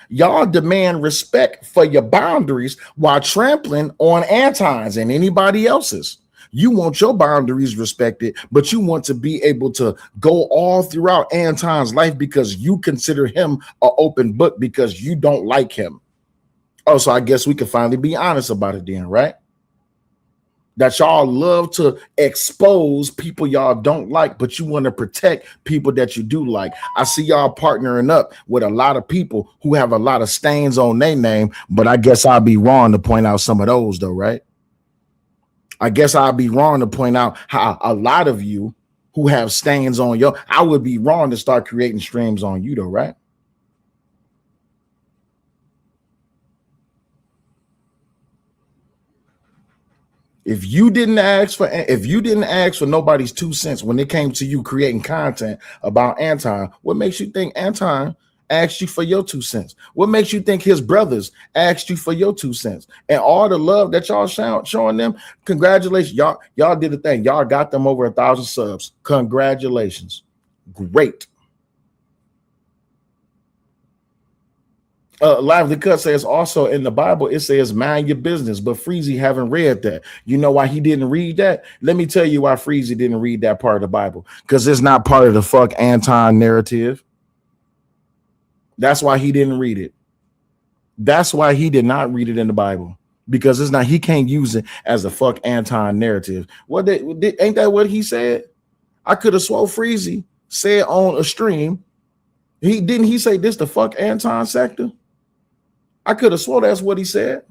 Y'all demand respect for your boundaries while trampling on Anton's and anybody else's. You want your boundaries respected, but you want to be able to go all throughout Anton's life because you consider him an open book because you don't like him. Oh, so I guess we can finally be honest about it then, right? That y'all love to expose people y'all don't like, but you want to protect people that you do like. I see y'all partnering up with a lot of people who have a lot of stains on their name, but I guess I'll be wrong to point out some of those though, right? I guess I'd be wrong to point out how a lot of you who have stains on your, I would be wrong to start creating streams on you though, right? If you didn't ask for nobody's 2 cents when it came to you creating content about Anton, what makes you think Anton asked you for your 2 cents? What makes you think his brothers asked you for your 2 cents? And all the love that y'all showing them, congratulations. Y'all did the thing. Y'all got them over 1,000 subs. Congratulations. Great. Lively Cut says also in the Bible, it says mind your business, but Freezy haven't read that. You know why he didn't read that? Let me tell you why Freezy didn't read that part of the Bible. Because it's not part of the fuck Anton narrative. That's why he didn't read it. That's why he did not read it in the Bible. Because it's not, he can't use it as a fuck Anton narrative. Ain't that what he said? I could have swore Freezy said on a stream. He say this the fuck Anton sector? I could have swore that's what he said.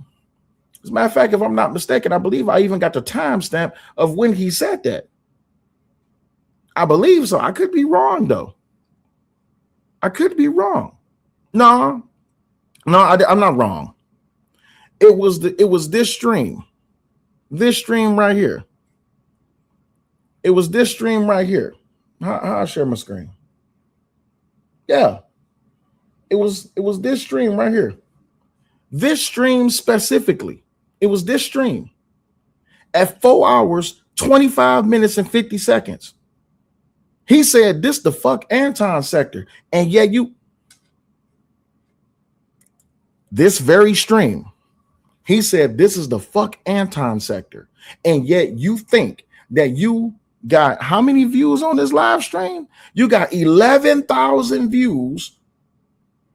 As a matter of fact, if I'm not mistaken, I believe I even got the timestamp of when he said that. I believe so. I could be wrong though. I could be wrong. No, I'm not wrong. It was this stream. This stream right here. It was this stream right here. How I share my screen? Yeah. It was this stream right here. This stream specifically. It was this stream at 4 hours, 25 minutes and 50 seconds. He said this the fuck Anton sector. And yet this very stream, he said this is the fuck Anton sector. And yet you think that you got how many views on this live stream? You got 11,000 views.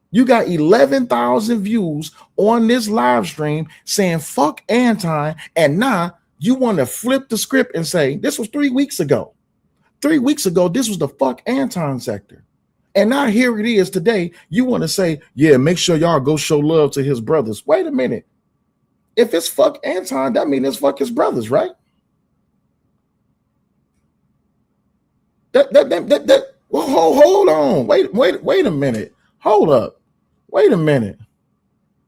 You got 11,000 views on this live stream saying fuck Anton. And now you want to flip the script and say this was 3 weeks ago. 3 weeks ago, this was the fuck Anton sector. And now here it is today. You want to say, yeah, make sure y'all go show love to his brothers. Wait a minute. If it's fuck Anton, that means it's fuck his brothers, right? Well, hold on. Wait a minute. Hold up. Wait a minute.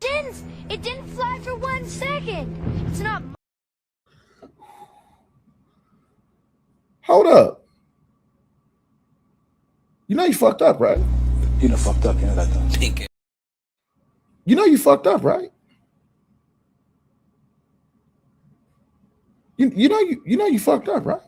It didn't fly for 1 second. It's not. Hold up. You know you fucked up, right? You done fucked up, you know that though. You know you fucked up, right? You know you fucked up, right?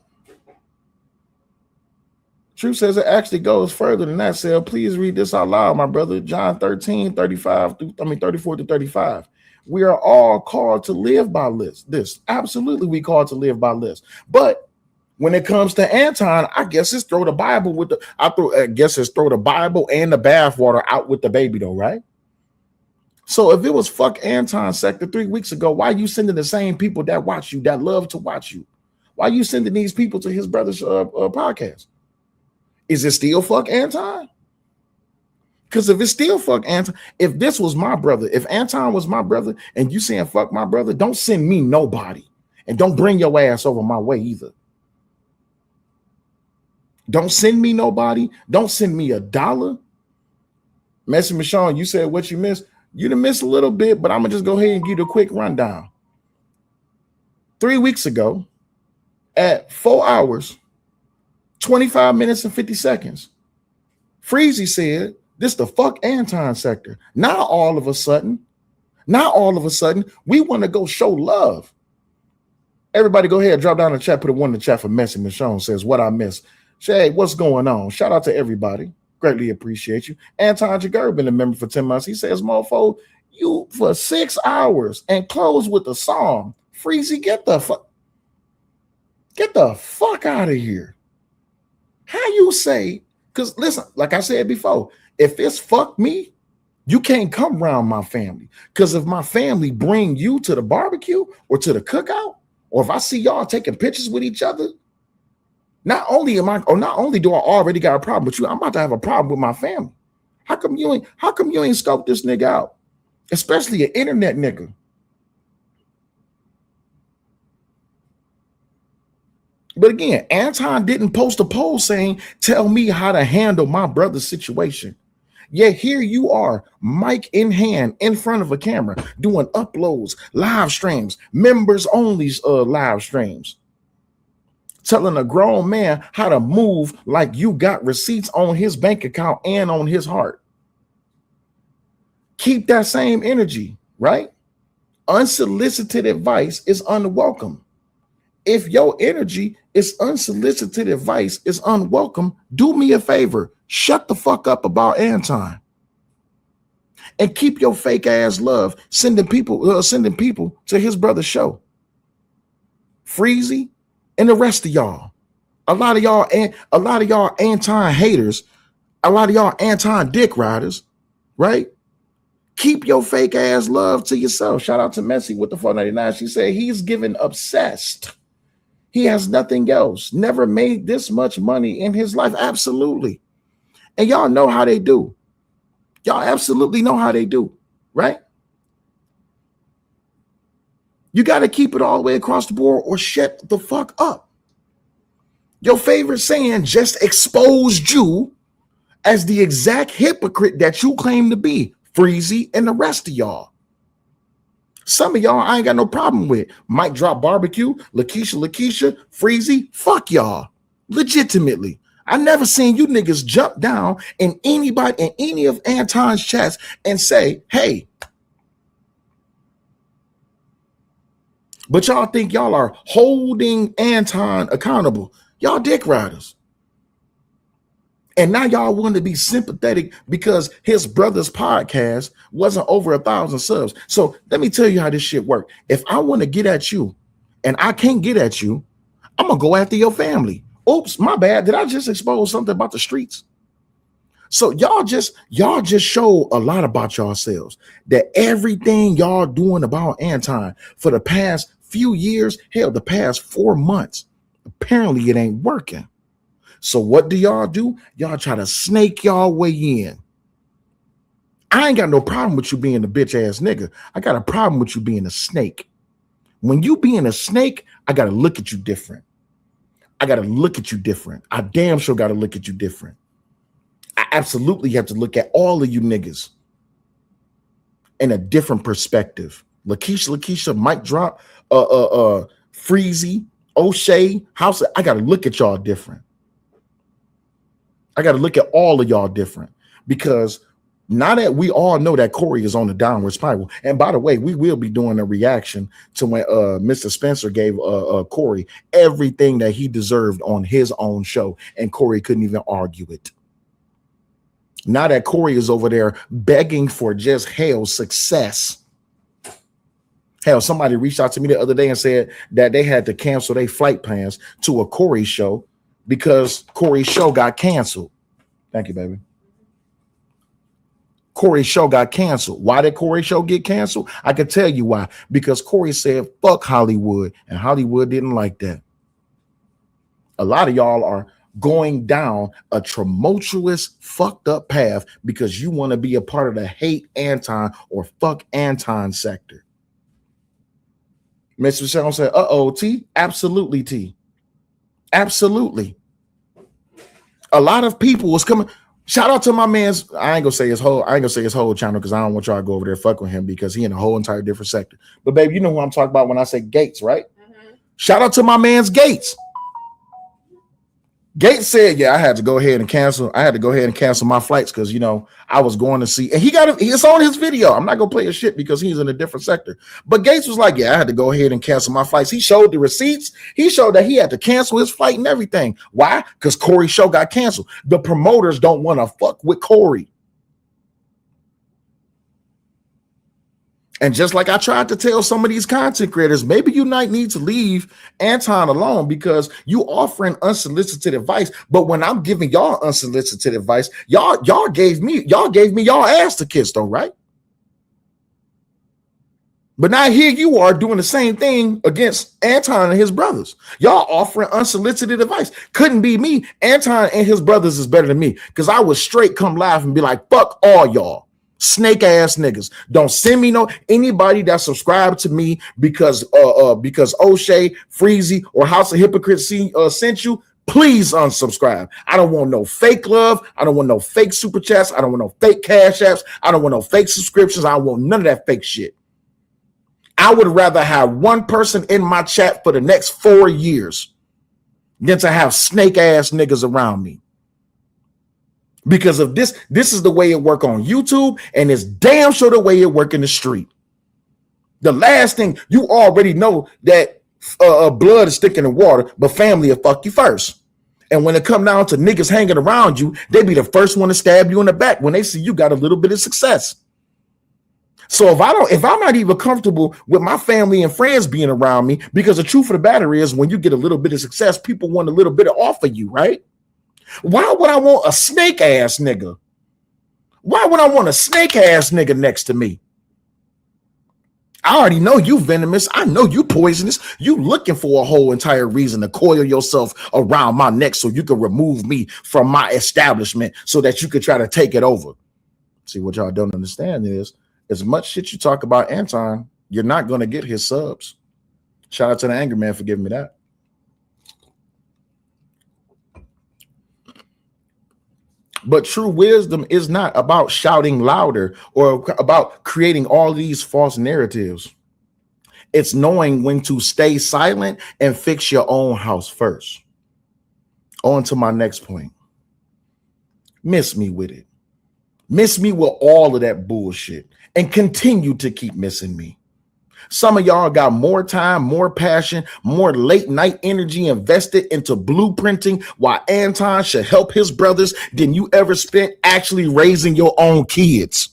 Truth says it actually goes further than that. Sale, please read this out loud, my brother. John 13, 34 to 35. We are all called to live by this. Absolutely, we called to live by this. But when it comes to Anton, I guess it's throw the Bible with I guess it's throw the Bible and the bathwater out with the baby, though, right? So if it was fuck Anton sector 3 weeks ago, why are you sending the same people that watch you, that love to watch you? Why are you sending these people to his brother's podcast? Is it still fuck Anton? Because if it's still fuck Anton, if this was my brother, if Anton was my brother and you saying fuck my brother, don't send me nobody. And don't bring your ass over my way either. Don't send me nobody. Don't send me $1. Messy Michonne, you said what you missed. You done missed a little bit, but I'm going to just go ahead and give you a quick rundown. 3 weeks ago, at 4 hours, 25 minutes and 50 seconds, Freezy said, this the fuck Anton sector. Now all of a sudden, we want to go show love. Everybody go ahead, drop down the chat, put a 1 in the chat for Messy Michonne says, what I missed. Shay, what's going on? Shout out to everybody. Greatly appreciate you. Anton Jagger been a member for 10 months. He says, mofo, you for 6 hours and close with a song. Freezy, get the fuck out of here. How you say, because listen, like I said before, if it's fuck me, you can't come around my family. Because if my family bring you to the barbecue or to the cookout, or if I see y'all taking pictures with each other, not only do I already got a problem with you, I'm about to have a problem with my family. How come you ain't scoped this nigga out? Especially an internet nigga. But again, Anton didn't post a poll saying, tell me how to handle my brother's situation. Yet here you are, mic in hand, in front of a camera, doing uploads, live streams, members only live streams. Telling a grown man how to move like you got receipts on his bank account and on his heart. Keep that same energy, right? Unsolicited advice is unwelcome. If your energy is unsolicited advice is unwelcome, do me a favor. Shut the fuck up about Anton. And keep your fake ass love sending people to his brother's show. Freezy and the rest of y'all. A lot of y'all Anton haters, a lot of y'all Anton dick riders, right? Keep your fake ass love to yourself. Shout out to Messi with the 499. She said he's given obsessed. He has nothing else. Never made this much money in his life. Absolutely. And y'all know how they do. Y'all absolutely know how they do, right? You got to keep it all the way across the board or shut the fuck up. Your favorite saying just exposed you as the exact hypocrite that you claim to be, Freezy and the rest of y'all. Some of y'all I ain't got no problem with. Mic Drop Barbecue, Lakeisha, Freezy, fuck y'all. Legitimately. I never seen you niggas jump down in anybody in any of Anton's chats and say, hey. But y'all think y'all are holding Anton accountable. Y'all dick riders. And now y'all want to be sympathetic because his brother's podcast wasn't over 1,000 subs. So let me tell you how this shit works. If I want to get at you and I can't get at you, I'm going to go after your family. Oops, my bad. Did I just expose something about the streets? So y'all just show a lot about yourselves, that everything y'all doing about Anton for the past few years, hell, the past 4 months, apparently it ain't working. So what do? Y'all try to snake y'all way in. I ain't got no problem with you being a bitch ass nigga. I got a problem with you being a snake. When you being a snake, I got to look at you different. I damn sure got to look at you different. I absolutely have to look at all of you niggas in a different perspective. Lakeisha, Mic Drop, Freezy, O'Shea, House. I got to look at y'all different. I got to look at all of y'all different, because now that we all know that Corey is on the downward spiral. And by the way, we will be doing a reaction to when Mr. Spencer gave Corey everything that he deserved on his own show, and Corey couldn't even argue it. Now that Corey is over there begging for just success. Hell, somebody reached out to me the other day and said that they had to cancel their flight plans to a Corey show because Corey's show got canceled. Thank you, baby. Corey's show got canceled. Why did Corey's show get canceled? I can tell you why. Because Corey said, fuck Hollywood, and Hollywood didn't like that. A lot of y'all are going down a tumultuous, fucked up path because you want to be a part of the hate Anton or fuck Anton sector. Mr. Sean said, T? Absolutely, T. Absolutely. A lot of people was coming. Shout out to my man's. I ain't gonna say his whole channel because I don't want y'all to go over there and fuck with him because he in a whole entire different sector. But babe, you know who I'm talking about when I say Gates, right? Mm-hmm. Shout out to my man's Gates. Gates said, yeah, I had to go ahead and cancel my flights because, you know, I was going to see, and it's on his video. I'm not going to play his shit because he's in a different sector. But Gates was like, yeah, I had to go ahead and cancel my flights. He showed the receipts. He showed that he had to cancel his flight and everything. Why? Because Corey's show got canceled. The promoters don't want to fuck with Corey. And just like I tried to tell some of these content creators, maybe you might need to leave Anton alone because you offering unsolicited advice. But when I'm giving y'all unsolicited advice, y'all gave me y'all ass to kiss though, right? But now here you are doing the same thing against Anton and his brothers. Y'all offering unsolicited advice. Couldn't be me. Anton and his brothers is better than me because I would straight come live and be like, fuck all y'all. Snake ass niggas. Don't send me anybody that subscribed to me because O'Shea, Freezy, or House of Hypocrisy sent you. Please unsubscribe. I don't want no fake love. I don't want no fake super chats. I don't want no fake cash apps. I don't want no fake subscriptions. I don't want none of that fake shit. I would rather have one person in my chat for the next 4 years than to have snake ass niggas around me. Because of this is the way it work on YouTube, and it's damn sure the way it work in the street. The last thing, you already know that blood is thicker than water, but family will fuck you first. And when it come down to niggas hanging around you, they be the first one to stab you in the back when they see you got a little bit of success. So if I'm not even comfortable with my family and friends being around me, because the truth of the matter is, when you get a little bit of success, people want a little bit off of you, right? Why would I want a snake ass nigga? Why would I want a snake ass nigga next to me? I already know you venomous. I know you poisonous. You looking for a whole entire reason to coil yourself around my neck so you can remove me from my establishment so that you could try to take it over. See, what y'all don't understand is, as much shit you talk about Anton, you're not going to get his subs. Shout out to the Angry Man for giving me that. But true wisdom is not about shouting louder or about creating all these false narratives. It's knowing when to stay silent and fix your own house first. On to my next point. Miss me with it. Miss me with all of that bullshit and continue to keep missing me. Some of y'all got more time, more passion, more late night energy invested into blueprinting why Anton should help his brothers than you ever spent actually raising your own kids.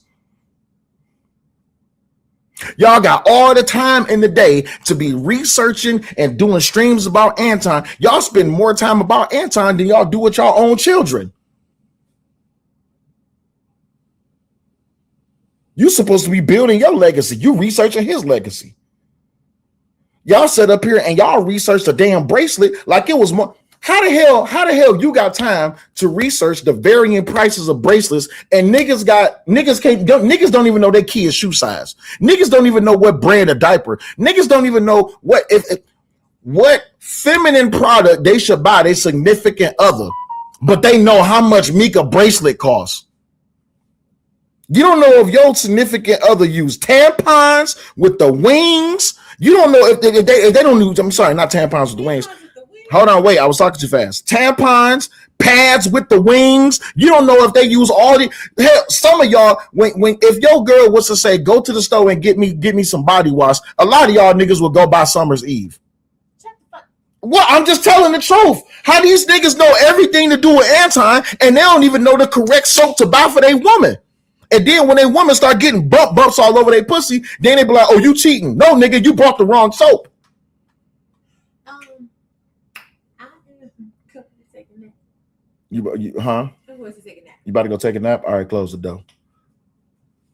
Y'all got all the time in the day to be researching and doing streams about Anton. Y'all spend more time about Anton than y'all do with your own children. You're supposed to be building your legacy. You researching his legacy. Y'all sit up here and y'all research the damn bracelet like it was more. How the hell you got time to research the varying prices of bracelets and niggas don't even know their kid's shoe size. Niggas don't even know what brand of diaper. Niggas don't even know what feminine product they should buy their significant other, but they know how much Mika bracelet costs. You don't know if your significant other use tampons with the wings. You don't know if they don't use, I'm sorry, not tampons with the wings. Hold on, wait, I was talking too fast. Tampons, pads with the wings. You don't know if they use all the hell. Some of y'all, when if your girl was to say, go to the store and get me some body wash, a lot of y'all niggas will go by Summer's Eve. Well, I'm just telling the truth. How these niggas know everything to do with Anton and they don't even know the correct soap to buy for their woman. And then when they women start getting bumps all over their pussy, then they be like, oh, you cheating. No, nigga, you bought the wrong soap. You about to go take a nap? All right, close the door.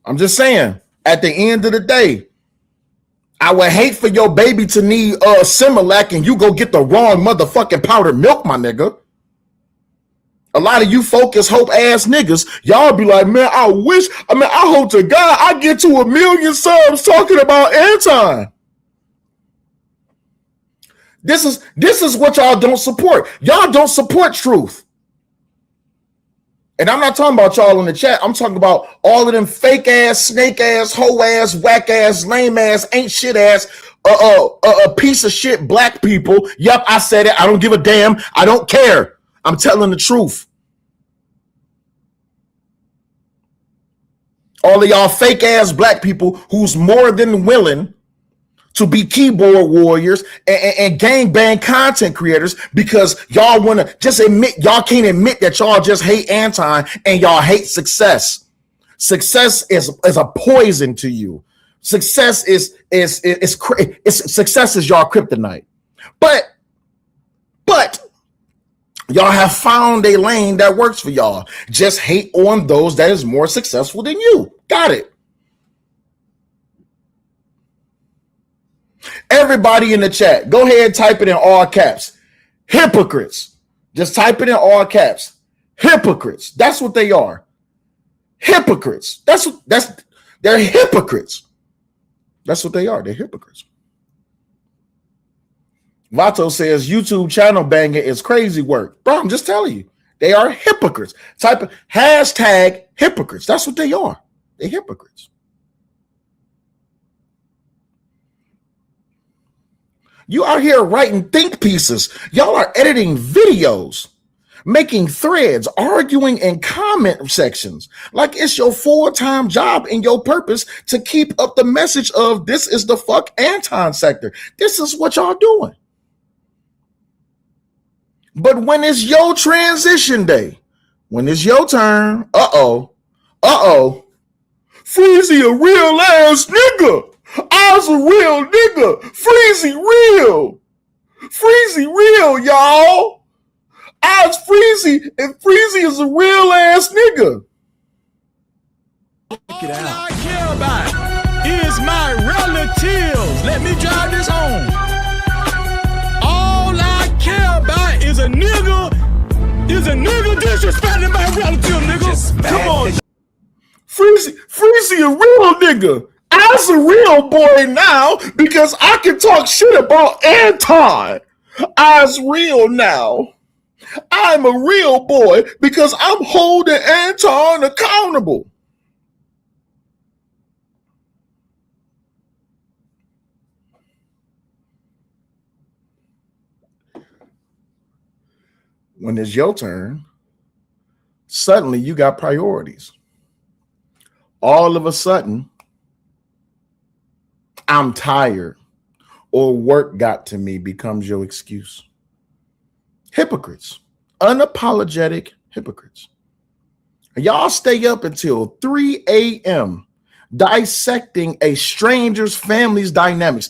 I'm just saying, at the end of the day, I would hate for your baby to need Similac and you go get the wrong motherfucking powdered milk, my nigga. A lot of you focus hope ass niggas, y'all be like, man, I hope to God I get to 1 million subs talking about Anton. This is what y'all don't support. Y'all don't support truth. And I'm not talking about y'all in the chat. I'm talking about all of them fake ass, snake ass, hoe ass, whack ass, lame ass, ain't shit ass, a piece of shit black people. Yep, I said it. I don't give a damn. I don't care. I'm telling the truth. All of y'all fake ass black people who's more than willing to be keyboard warriors and gangbang content creators because y'all want to just admit, y'all can't admit that y'all just hate Anton and y'all hate success. Success is a poison to you. Success is success is y'all kryptonite. But y'all have found a lane that works for y'all. Just hate on those that is more successful than you. Got it. Everybody in the chat, go ahead and type it in all caps. Hypocrites. Just type it in all caps. Hypocrites. That's what they are. Hypocrites. They're hypocrites. That's what they are. They're hypocrites. Vato says YouTube channel banging is crazy work. Bro, I'm just telling you. They are hypocrites. Type hashtag hypocrites. That's what they are. They're hypocrites. You out here writing think pieces. Y'all are editing videos. making threads, arguing in comment sections like it's your full-time job and your purpose to keep up the message of this is the fuck Anton sector. This is what y'all doing. But when it's your transition day, when it's your turn, Freezy a real ass nigga. I's a real nigga. Freezy real, y'all. I's Freezy, and Freezy is a real ass nigga. All I care about is my relatives. Let me drive this home. All I care about is a nigga disrespecting my relative, nigga. Come on. Freezy a real nigga. I's a real boy now because I can talk shit about Anton. I's real now. I'm a real boy because I'm holding Anton accountable. When it's your turn, suddenly you got priorities. All of a sudden, I'm tired or work got to me becomes your excuse. Hypocrites, unapologetic hypocrites. Y'all stay up until 3 a.m. dissecting a stranger's family's dynamics.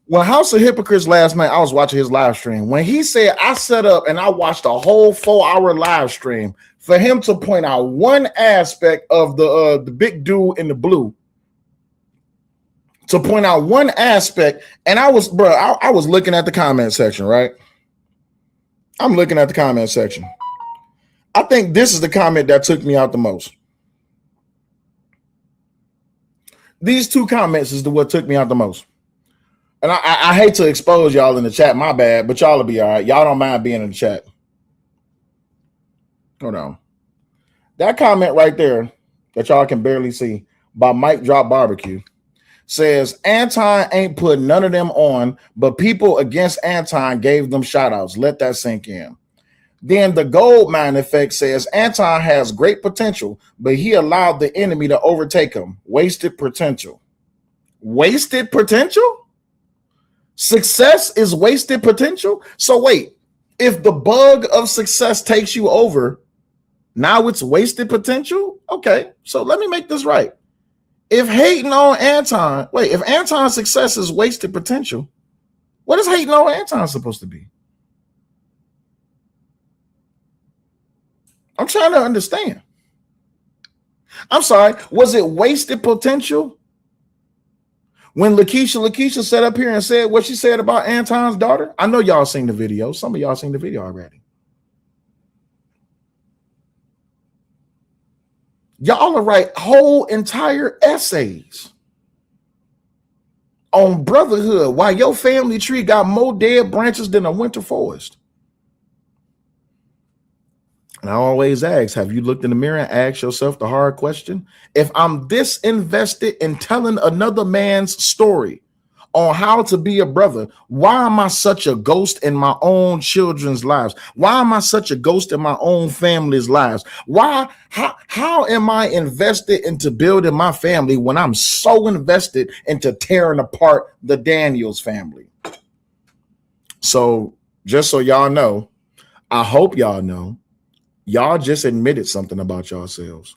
When House of Hypocrites last night, I was watching his live stream. When he said, I set up and I watched a whole 4-hour live stream for him to point out one aspect of the big dude in the blue, to point out one aspect. And I was looking at the comment section, right? I'm looking at the comment section. I think this is the comment that took me out the most. These two comments is what took me out the most. And I hate to expose y'all in the chat, my bad, but y'all will be all right. Y'all don't mind being in the chat. Hold on. That comment right there that y'all can barely see by Mike Drop Barbecue says, Anton ain't put none of them on, but people against Anton gave them shout outs. Let that sink in. Then the gold mine effect says Anton has great potential, but he allowed the enemy to overtake him. Wasted potential. Wasted potential? Success is wasted potential? So wait, if the bug of success takes you over, now it's wasted potential? Okay, so let me make this right. If hating on Anton, if Anton's success is wasted potential, what is hating on Anton supposed to be? I'm trying to understand. I'm sorry, was it wasted potential when Lakeisha sat up here and said what she said about Anton's daughter? I know y'all seen the video. Some of y'all seen the video already. Y'all will write whole entire essays on brotherhood while your family tree got more dead branches than a winter forest. And I always ask, have you looked in the mirror and asked yourself the hard question? If I'm this invested in telling another man's story on how to be a brother, why am I such a ghost in my own children's lives? Why am I such a ghost in my own family's lives? How am I invested into building my family when I'm so invested into tearing apart the Daniels family? So just so y'all know, I hope y'all know, y'all just admitted something about yourselves,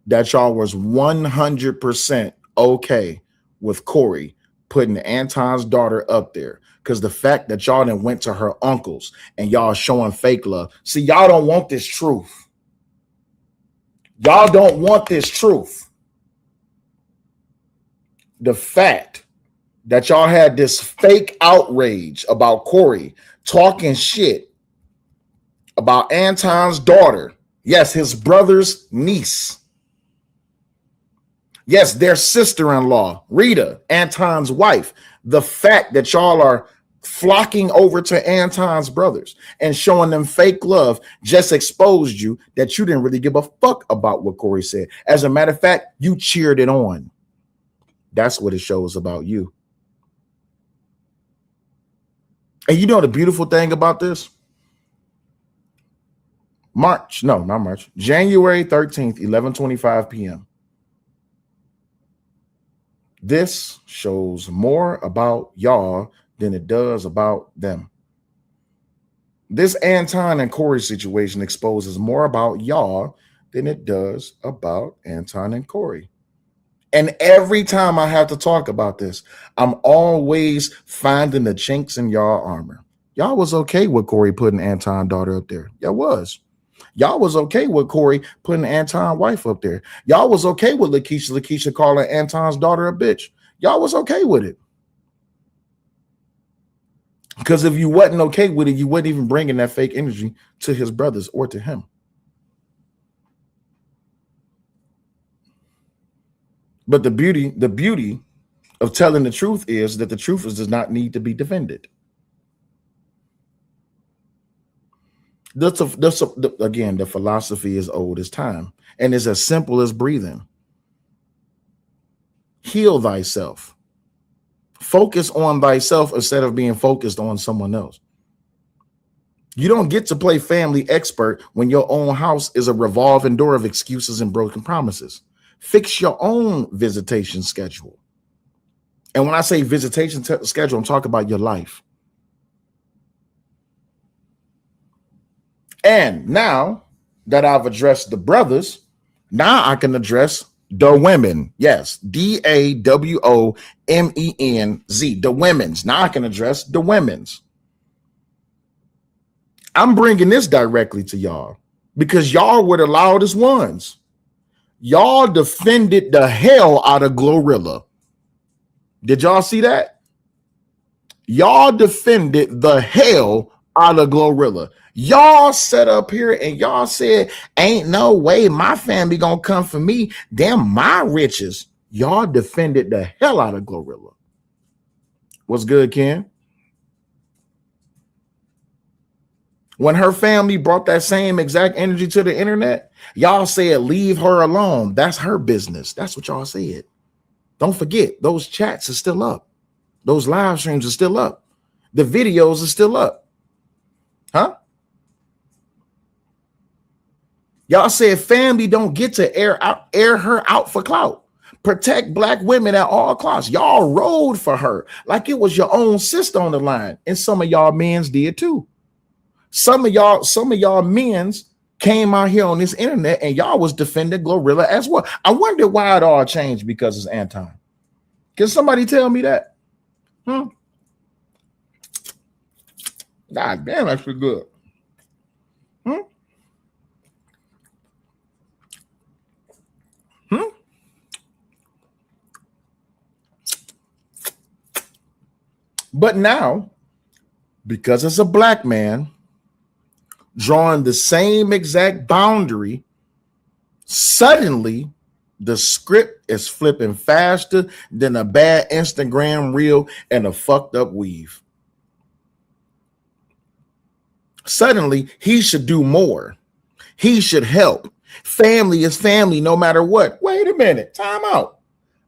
that y'all was 100% okay with Corey putting Anton's daughter up there, because the fact that y'all then went to her uncles and y'all showing fake love. See, y'all don't want this truth. Y'all don't want this truth. The fact that y'all had this fake outrage about Corey talking shit about Anton's daughter. Yes, his brother's niece. Yes, their sister-in-law, Rita, Anton's wife. The fact that y'all are flocking over to Anton's brothers and showing them fake love just exposed you that you didn't really give a fuck about what Corey said. As a matter of fact, you cheered it on. That's what it shows about you. And you know the beautiful thing about this? January 13th, 11:25 p.m. This shows more about y'all than it does about them. This Anton and Corey situation exposes more about y'all than it does about Anton and Corey. And every time I have to talk about this, I'm always finding the chinks in y'all armor. Y'all was okay with Corey putting Anton's daughter up there. Y'all was. Y'all was okay with Corey putting Anton's wife up there. Y'all was okay with Lakeisha calling Anton's daughter a bitch. Y'all was okay with it. Because if you wasn't okay with it, you wasn't even bringing that fake energy to his brothers or to him. But the beauty of telling the truth is that the truth does not need to be defended. Again, the philosophy is old as time and is as simple as breathing. Heal thyself. Focus on thyself instead of being focused on someone else. You don't get to play family expert when your own house is a revolving door of excuses and broken promises. Fix your own visitation schedule. And when I say visitation schedule, I'm talking about your life. And now that I've addressed the brothers, now I can address the women. Yes, DAWOMENZ, the women's. Now I can address the women's. I'm bringing this directly to y'all because y'all were the loudest ones. Y'all defended the hell out of Glorilla. Did y'all see that? Y'all defended the hell out of Glorilla. Y'all sat up here and y'all said, ain't no way my family gonna come for me. Damn my riches. Y'all defended the hell out of Glorilla. What's good, Ken? When her family brought that same exact energy to the internet, y'all said, leave her alone. That's her business. That's what y'all said. Don't forget, those chats are still up. Those live streams are still up. The videos are still up. Huh? Y'all said family don't get to air her out for clout. Protect black women at all costs. Y'all rode for her like it was your own sister on the line. And some of y'all men's did too. Some of y'all men's came out here on this internet and y'all was defending Glorilla as well. I wonder why it all changed because it's Anton. Can somebody tell me that? God damn, that's pretty good. But now, because it's a black man drawing the same exact boundary, suddenly the script is flipping faster than a bad Instagram reel and a fucked up weave. Suddenly, he should do more. He should help. Family is family no matter what. Wait a minute. Time out.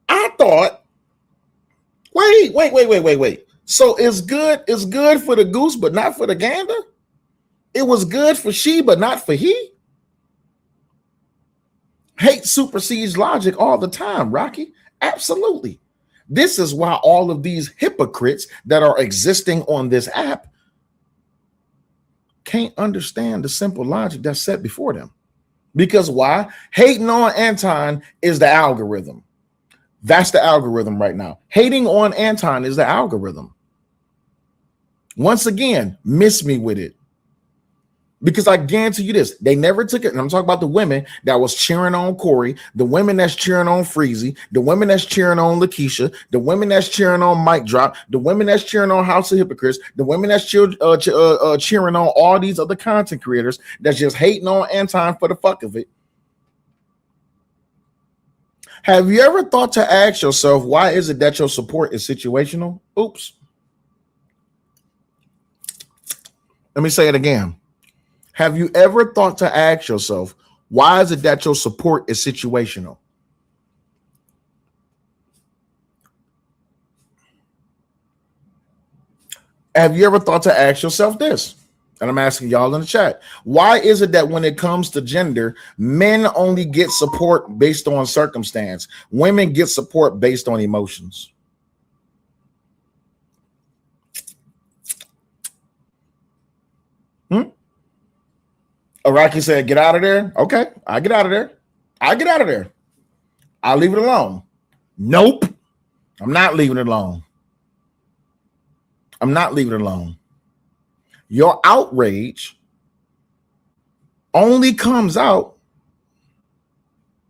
I thought, wait. So it's good for the goose, but not for the gander? It was good for she, but not for he? Hate supersedes logic all the time, Rocky. Absolutely. This is why all of these hypocrites that are existing on this app can't understand the simple logic that's set before them. Because why? Hating on Anton is the algorithm. That's the algorithm right now. Hating on Anton is the algorithm. Once again, miss me with it. Because I guarantee you this, they never took it. And I'm talking about the women that was cheering on Corey, the women that's cheering on Freezy, the women that's cheering on Lakeisha, the women that's cheering on Mic Drop, the women that's cheering on House of Hypocrites, the women that's cheering on all these other content creators that's just hating on Anton for the fuck of it. Have you ever thought to ask yourself, why is it that your support is situational? Oops. Let me say it again. Have you ever thought to ask yourself, why is it that your support is situational? Have you ever thought to ask yourself this? And I'm asking y'all in the chat, why is it that when it comes to gender, men only get support based on circumstance? Women get support based on emotions. Araki said, get out of there. Okay, I get out of there. I get out of there. I'll leave it alone. Nope. I'm not leaving it alone. I'm not leaving it alone. Your outrage only comes out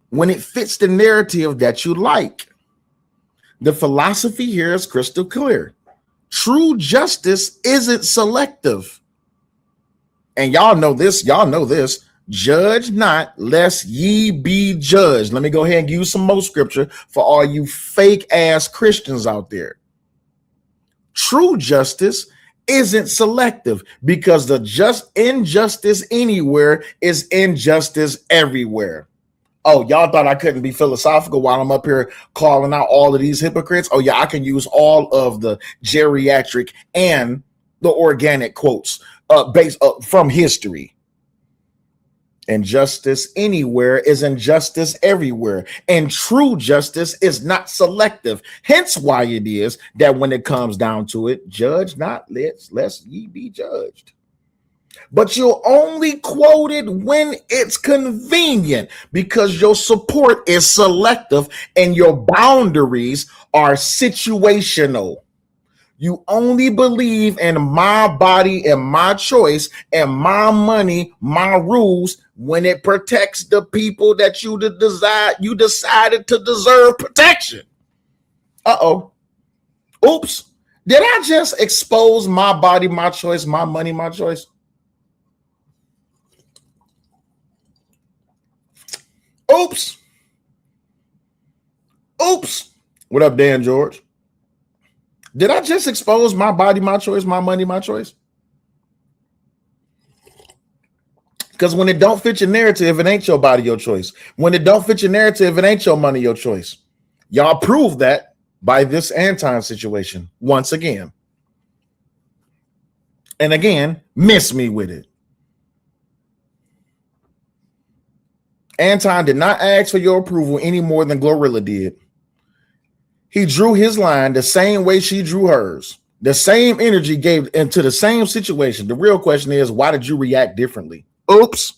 when it fits the narrative that you like. The philosophy here is crystal clear. True justice isn't selective. And y'all know this. Y'all know this. Judge not, lest ye be judged. Let me go ahead and give you some more scripture for all you fake ass Christians out there. True justice isn't selective because the just injustice anywhere is injustice everywhere. Oh, y'all thought I couldn't be philosophical while I'm up here calling out all of these hypocrites? Oh, yeah, I can use all of the geriatric and the organic quotes based from history. Injustice anywhere is injustice everywhere. And true justice is not selective. Hence why it is that when it comes down to it, judge not, lest ye be judged. But you'll only quote it when it's convenient because your support is selective and your boundaries are situational. You only believe in my body and my choice and my money, my rules when it protects the people that you decided to deserve protection. Uh-oh. Oops. Did I just expose my body, my choice, my money, my choice? Oops. Oops. What up, Dan George? Did I just expose my body, my choice, my money, my choice? Because when it don't fit your narrative, it ain't your body, your choice. When it don't fit your narrative, it ain't your money, your choice. Y'all prove that by this Anton situation once again. And again, miss me with it. Anton did not ask for your approval any more than Glorilla did. He drew his line the same way she drew hers. The same energy gave into the same situation. The real question is, why did you react differently? Oops.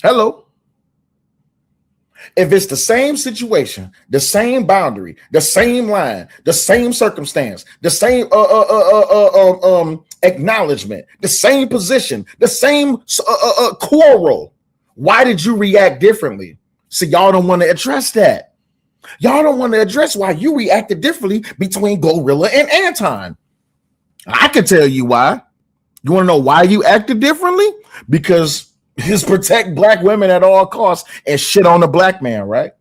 Hello. If it's the same situation, the same boundary, the same line, the same circumstance, the same acknowledgement, the same position, the same quarrel, why did you react differently? So y'all don't want to address that. Y'all don't want to address why you reacted differently between Glorilla and Anton. I can tell you why. You want to know why you acted differently? Because it's protect black women at all costs and shit on the black man, right?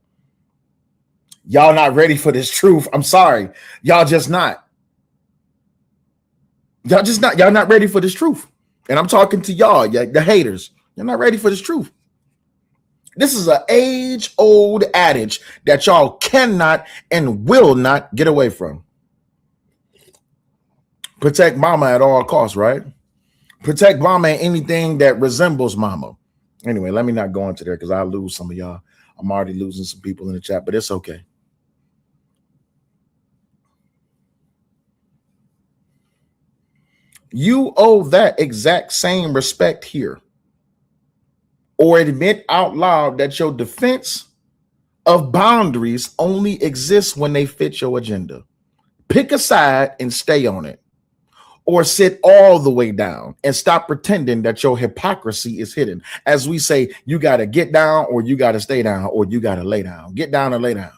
Y'all not ready for this truth. I'm sorry. Y'all just not. Y'all not ready for this truth. And I'm talking to y'all, the haters. You're not ready for this truth. This is an age-old adage that y'all cannot and will not get away from. Protect mama at all costs, right? Protect mama and anything that resembles mama. Anyway, let me not go into there because I'll lose some of y'all. I'm already losing some people in the chat, but it's okay. You owe that exact same respect here. Or admit out loud that your defense of boundaries only exists when they fit your agenda. Pick a side and stay on it. Or sit all the way down and stop pretending that your hypocrisy is hidden. As we say, you got to get down or you got to stay down or you got to lay down. Get down or lay down.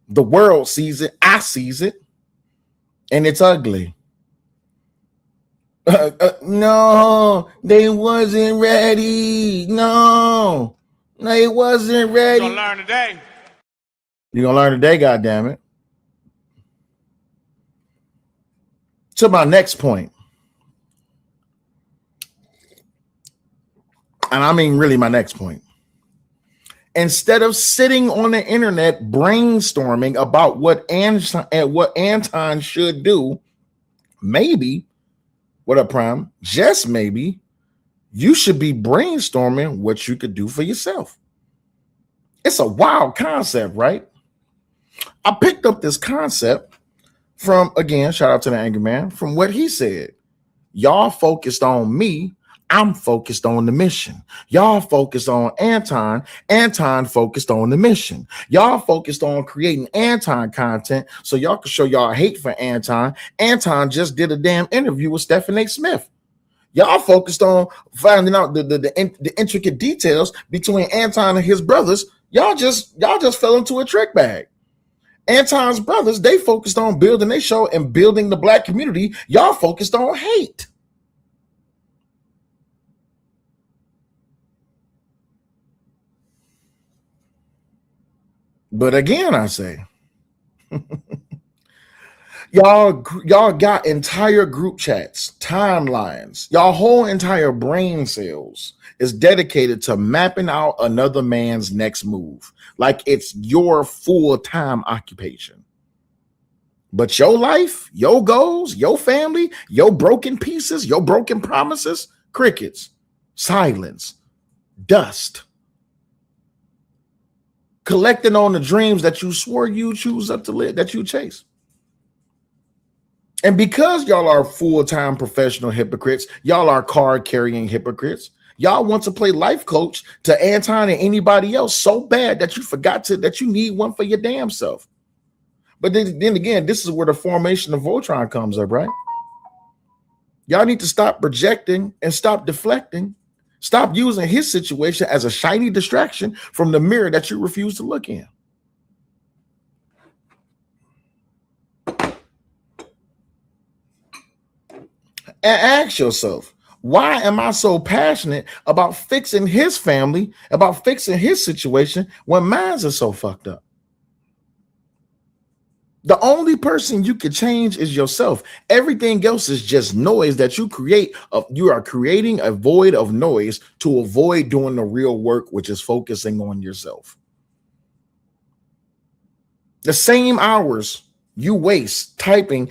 The world sees it. I sees it. And it's ugly. No, they wasn't ready. No, they wasn't ready. You're gonna learn today. You're gonna learn today, goddammit. To my next point. And I mean really my next point. Instead of sitting on the internet brainstorming about what Anton should do, maybe What up, Prime? Just maybe you should be brainstorming what you could do for yourself. It's a wild concept, right? I picked up this concept from, again, shout out to the Angry Man, from what he said. Y'all focused on me. I'm focused on the mission. Y'all focused on Anton. Anton focused on the mission. Y'all focused on creating Anton content so y'all can show y'all hate for Anton. Anton just did a damn interview with Stephen A. Smith. Y'all focused on finding out the intricate details between Anton and his brothers. Y'all just fell into a trick bag. Anton's brothers, they focused on building their show and building the black community. Y'all focused on hate. But again, I say, y'all got entire group chats, timelines. Y'all whole entire brain cells is dedicated to mapping out another man's next move, like it's your full-time occupation. But your life, your goals, your family, your broken pieces, your broken promises, crickets, silence, dust. Collecting on the dreams that you swore you choose up to live, that you chase. And because y'all are full-time professional hypocrites, y'all are card-carrying hypocrites, y'all want to play life coach to Anton and anybody else so bad that you forgot that you need one for your damn self. But then again, this is where the formation of Voltron comes up, right? Y'all need to stop projecting and stop deflecting. Stop using his situation as a shiny distraction from the mirror that you refuse to look in. And ask yourself, why am I so passionate about fixing his family, about fixing his situation when mine is so fucked up? The only person you can change is yourself. Everything else is just noise that you create. You are creating a void of noise to avoid doing the real work, which is focusing on yourself. The same hours you waste typing,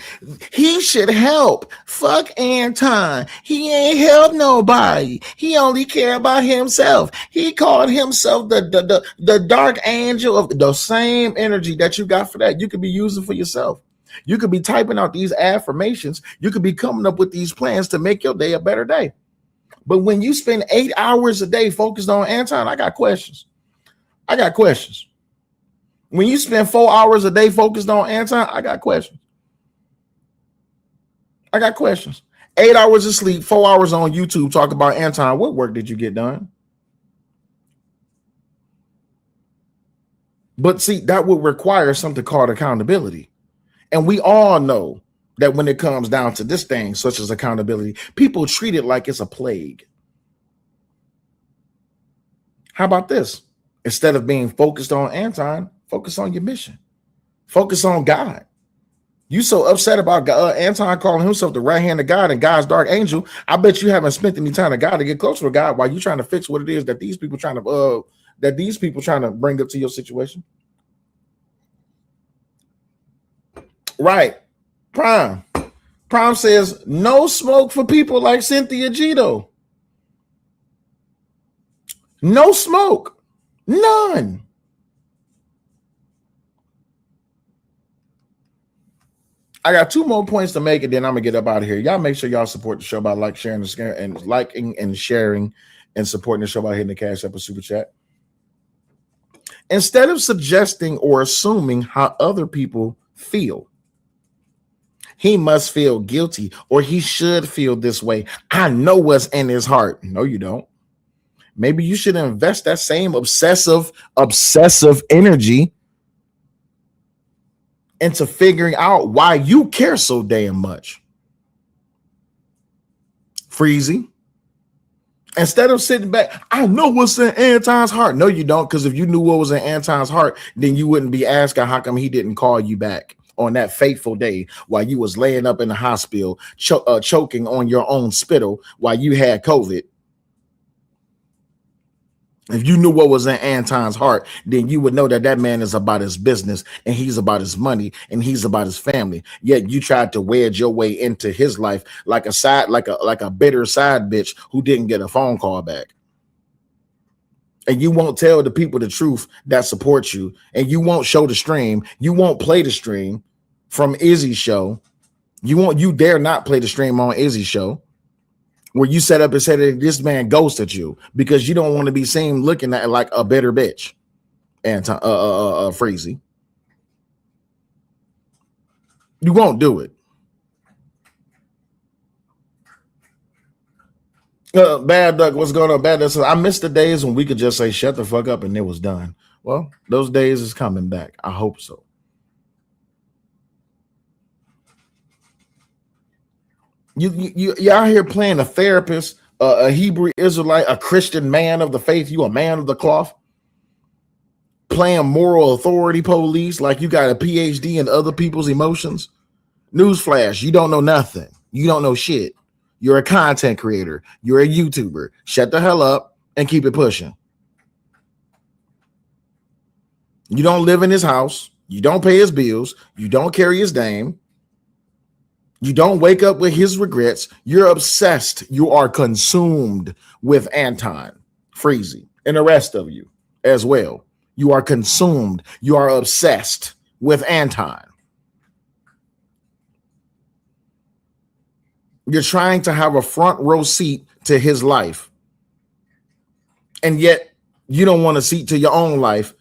he should help. Fuck Anton. He ain't help nobody. He only care about himself. He called himself the dark angel of the same energy that you got for that. You could be using for yourself. You could be typing out these affirmations. You could be coming up with these plans to make your day a better day. But when you spend 8 hours a day focused on Anton, I got questions. When you spend 4 hours a day focused on Anton, I got questions. 8 hours of sleep, 4 hours on YouTube, talk about Anton. What work did you get done? But see, that would require something called accountability. And we all know that when it comes down to this thing, such as accountability, people treat it like it's a plague. How about this? Instead of being focused on Anton, focus on your mission. Focus on God. You so upset about Anton calling himself the right hand of God and God's dark angel. I bet you haven't spent any time to God to get closer to God while you're trying to fix what it is that these people trying to bring up to your situation. Right. Prime says no smoke for people like Cynthia Gito. No smoke. None. I got 2 more points to make, and then I'm gonna get up out of here. Y'all make sure y'all support the show by liking and sharing and supporting the show by hitting the Cash App or Super Chat. Instead of suggesting or assuming how other people feel, he must feel guilty or he should feel this way. I know what's in his heart. No, you don't. Maybe you should invest that same obsessive energy into figuring out why you care so damn much. Freezy. Instead of sitting back, I know what's in Anton's heart. No, you don't, because if you knew what was in Anton's heart, then you wouldn't be asking how come he didn't call you back on that fateful day while you was laying up in the hospital, choking on your own spittle while you had COVID. If you knew what was in Anton's heart, then you would know that that man is about his business and he's about his money and he's about his family. Yet you tried to wedge your way into his life like a bitter side bitch who didn't get a phone call back. And you won't tell the people the truth that support you, and you won't show the stream. You won't play the stream from Izzy's show. You dare not play the stream on Izzy's show, where you set up and said that this man ghosted you because you don't want to be seen looking at like a bitter bitch. Anton, Freezy. You won't do it. Bad Duck, what's going on? Bad Duck says, I miss the days when we could just say shut the fuck up and it was done. Well, those days is coming back. I hope so. You out here playing a therapist, a Hebrew Israelite, a Christian man of the faith. You a man of the cloth, playing moral authority police like you got a PhD in other people's emotions. Newsflash, you don't know nothing. You don't know shit. You're a content creator. You're a YouTuber. Shut the hell up and keep it pushing. You don't live in his house. You don't pay his bills. You don't carry his name. You don't wake up with his regrets. You're obsessed. You are consumed with Anton, Freezy, and the rest of you as well. You are consumed. You are obsessed with Anton. You're trying to have a front row seat to his life. And yet you don't want a seat to your own life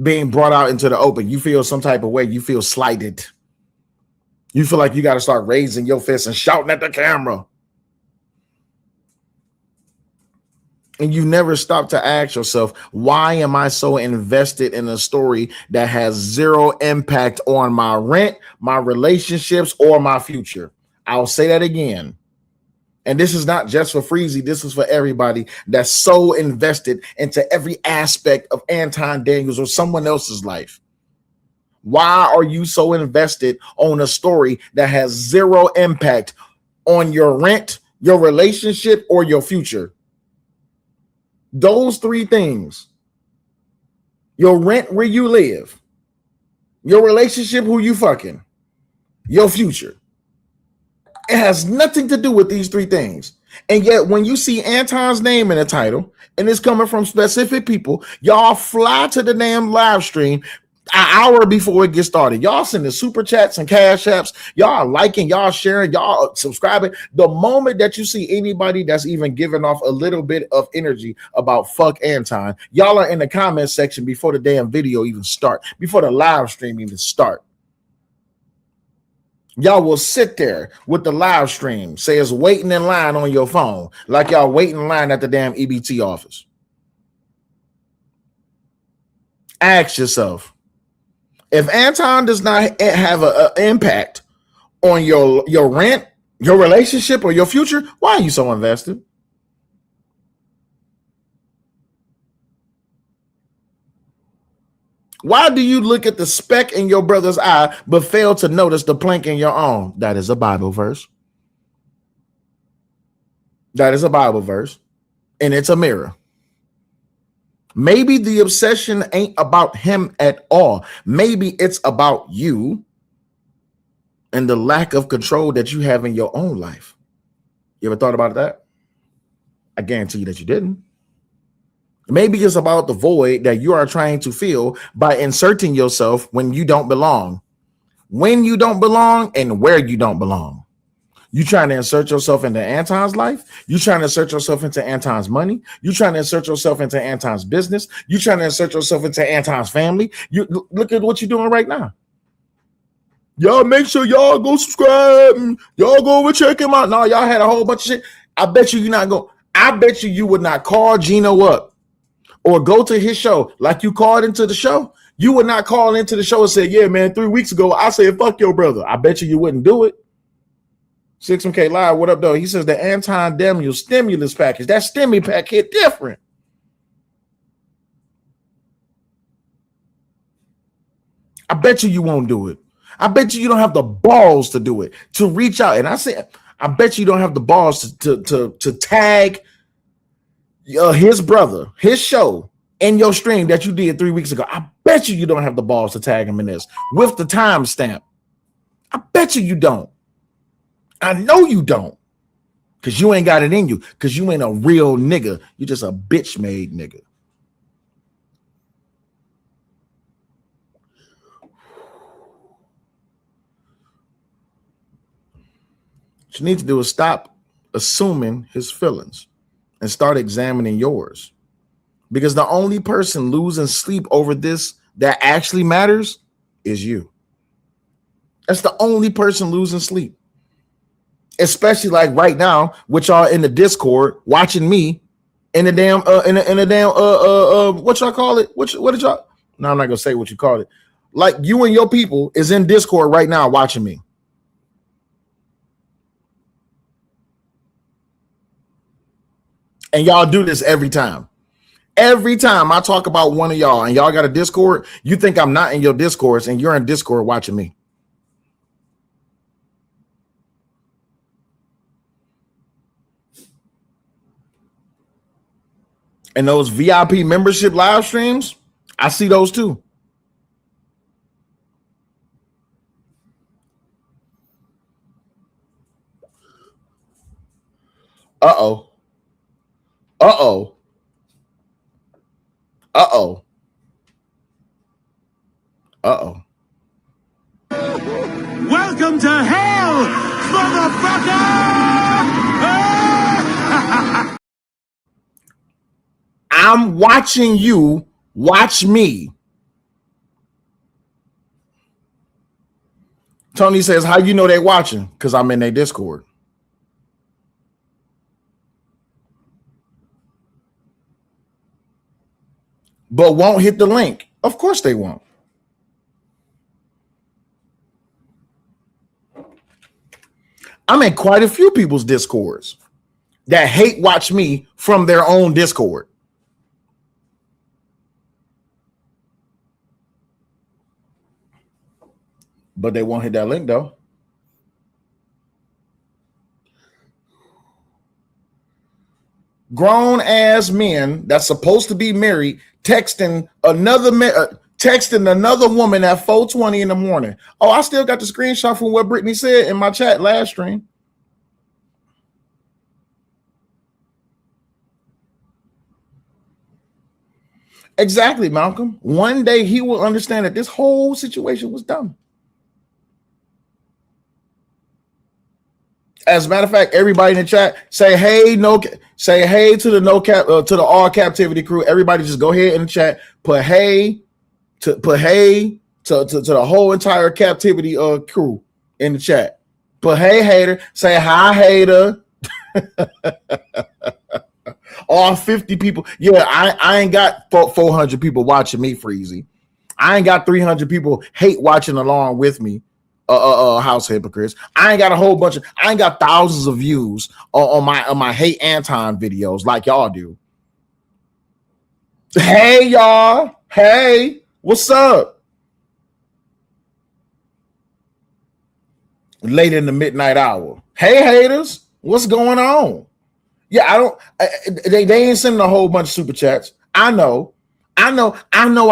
being brought out into the open. You feel some type of way. You feel slighted. You feel like you got to start raising your fist and shouting at the camera. And you never stop to ask yourself, why am I so invested in a story that has zero impact on my rent, my relationships, or my future? I'll say that again. And this is not just for Freezy. This is for everybody that's so invested into every aspect of Anton Daniels or someone else's life. Why are you so invested on a story that has zero impact on your rent, your relationship, or your future? Those three things: your rent, where you live, your relationship, who you fucking, your future. It has nothing to do with these three things. And yet when you see Anton's name in the title and it's coming from specific people, y'all fly to the damn live stream an hour before it gets started. Y'all sending super chats and cash apps. Y'all liking, y'all sharing, y'all subscribing. The moment that you see anybody that's even giving off a little bit of energy about fuck Anton, y'all are in the comment section before the damn video even start, before the live stream even start. Y'all will sit there with the live stream, say it's waiting in line on your phone, like y'all waiting in line at the damn EBT office. Ask yourself, if Anton does not have an impact on your rent, your relationship, or your future, why are you so invested? Why do you look at the speck in your brother's eye but fail to notice the plank in your own? That is a Bible verse. That is a Bible verse, and it's a mirror. Maybe the obsession ain't about him at all. Maybe it's about you and the lack of control that you have in your own life. You ever thought about that? I guarantee you that you didn't. Maybe it's about the void that you are trying to fill by inserting yourself when you don't belong. When you don't belong and where you don't belong. You trying to insert yourself into Anton's life? You trying to insert yourself into Anton's money? You trying to insert yourself into Anton's business? You trying to insert yourself into Anton's family? You look at what you're doing right now. Y'all make sure y'all go subscribe. Y'all go over check him out. No, y'all had a whole bunch of shit. I bet you're not going. I bet you would not call Gino up or go to his show like you called into the show. You would not call into the show and say, yeah, man, 3 weeks ago, I said, fuck your brother. I bet you wouldn't do it. 6MK Live, what up, though? He says the Anton Daniels stimulus package. That stimmy pack hit different. I bet you won't do it. I bet you don't have the balls to do it, to reach out. And I say, I bet you don't have the balls to tag his brother, his show, in your stream that you did 3 weeks ago. I bet you don't have the balls to tag him in this with the timestamp. I bet you don't. I know you don't. Because you ain't got it in you. Because you ain't a real nigga. You just a bitch made nigga. What you need to do is stop assuming his feelings and start examining yours. Because the only person losing sleep over this that actually matters is you. That's the only person losing sleep. Especially like right now, which y'all in the Discord watching me in the damn what y'all call it? What did y'all? No, I'm not gonna say what you call it. Like you and your people is in Discord right now watching me. And y'all do this every time. Every time I talk about one of y'all and y'all got a Discord, you think I'm not in your Discords and you're in Discord watching me. And those VIP membership live streams, I see those too. Uh-oh. Uh-oh. Uh-oh. Uh-oh. Welcome to hell, motherfucker! I'm watching you watch me. Tony says, how you know they watching? Because I'm in their Discord. But won't hit the link. Of course they won't. I'm in quite a few people's Discords that hate watch me from their own Discord. But they won't hit that link though. Grown ass men that's supposed to be married texting another woman at 4:20 in the morning. Oh, I still got the screenshot from what Brittany said in my chat last stream. Exactly, Malcolm. One day he will understand that this whole situation was dumb. As a matter of fact, everybody in the chat say hey to the all captivity crew. Everybody just go ahead in the chat, put hey to the whole entire captivity crew in the chat. Put hey hater, say hi hater. All 50 people. Yeah, I ain't got 400 people watching me, Freezy. I ain't got 300 people hate watching along with me. House hypocrites. I ain't got a whole bunch of. I ain't got thousands of views on my hate Anton videos like y'all do. Hey y'all. Hey, what's up? Late in the midnight hour. Hey haters, what's going on? Yeah, they ain't sending a whole bunch of super chats. I know I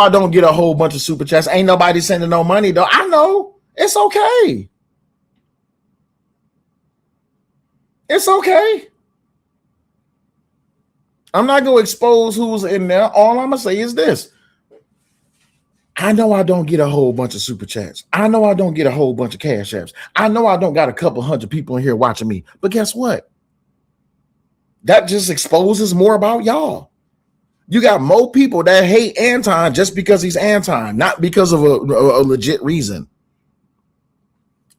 don't get a whole bunch of super chats. Ain't nobody sending no money though. I know. It's okay. It's okay. I'm not going to expose who's in there. All I'm going to say is this. I know I don't get a whole bunch of super chats. I know I don't get a whole bunch of cash apps. I know I don't got a couple hundred people in here watching me. But guess what? That just exposes more about y'all. You got more people that hate Anton just because he's Anton, not because of a legit reason.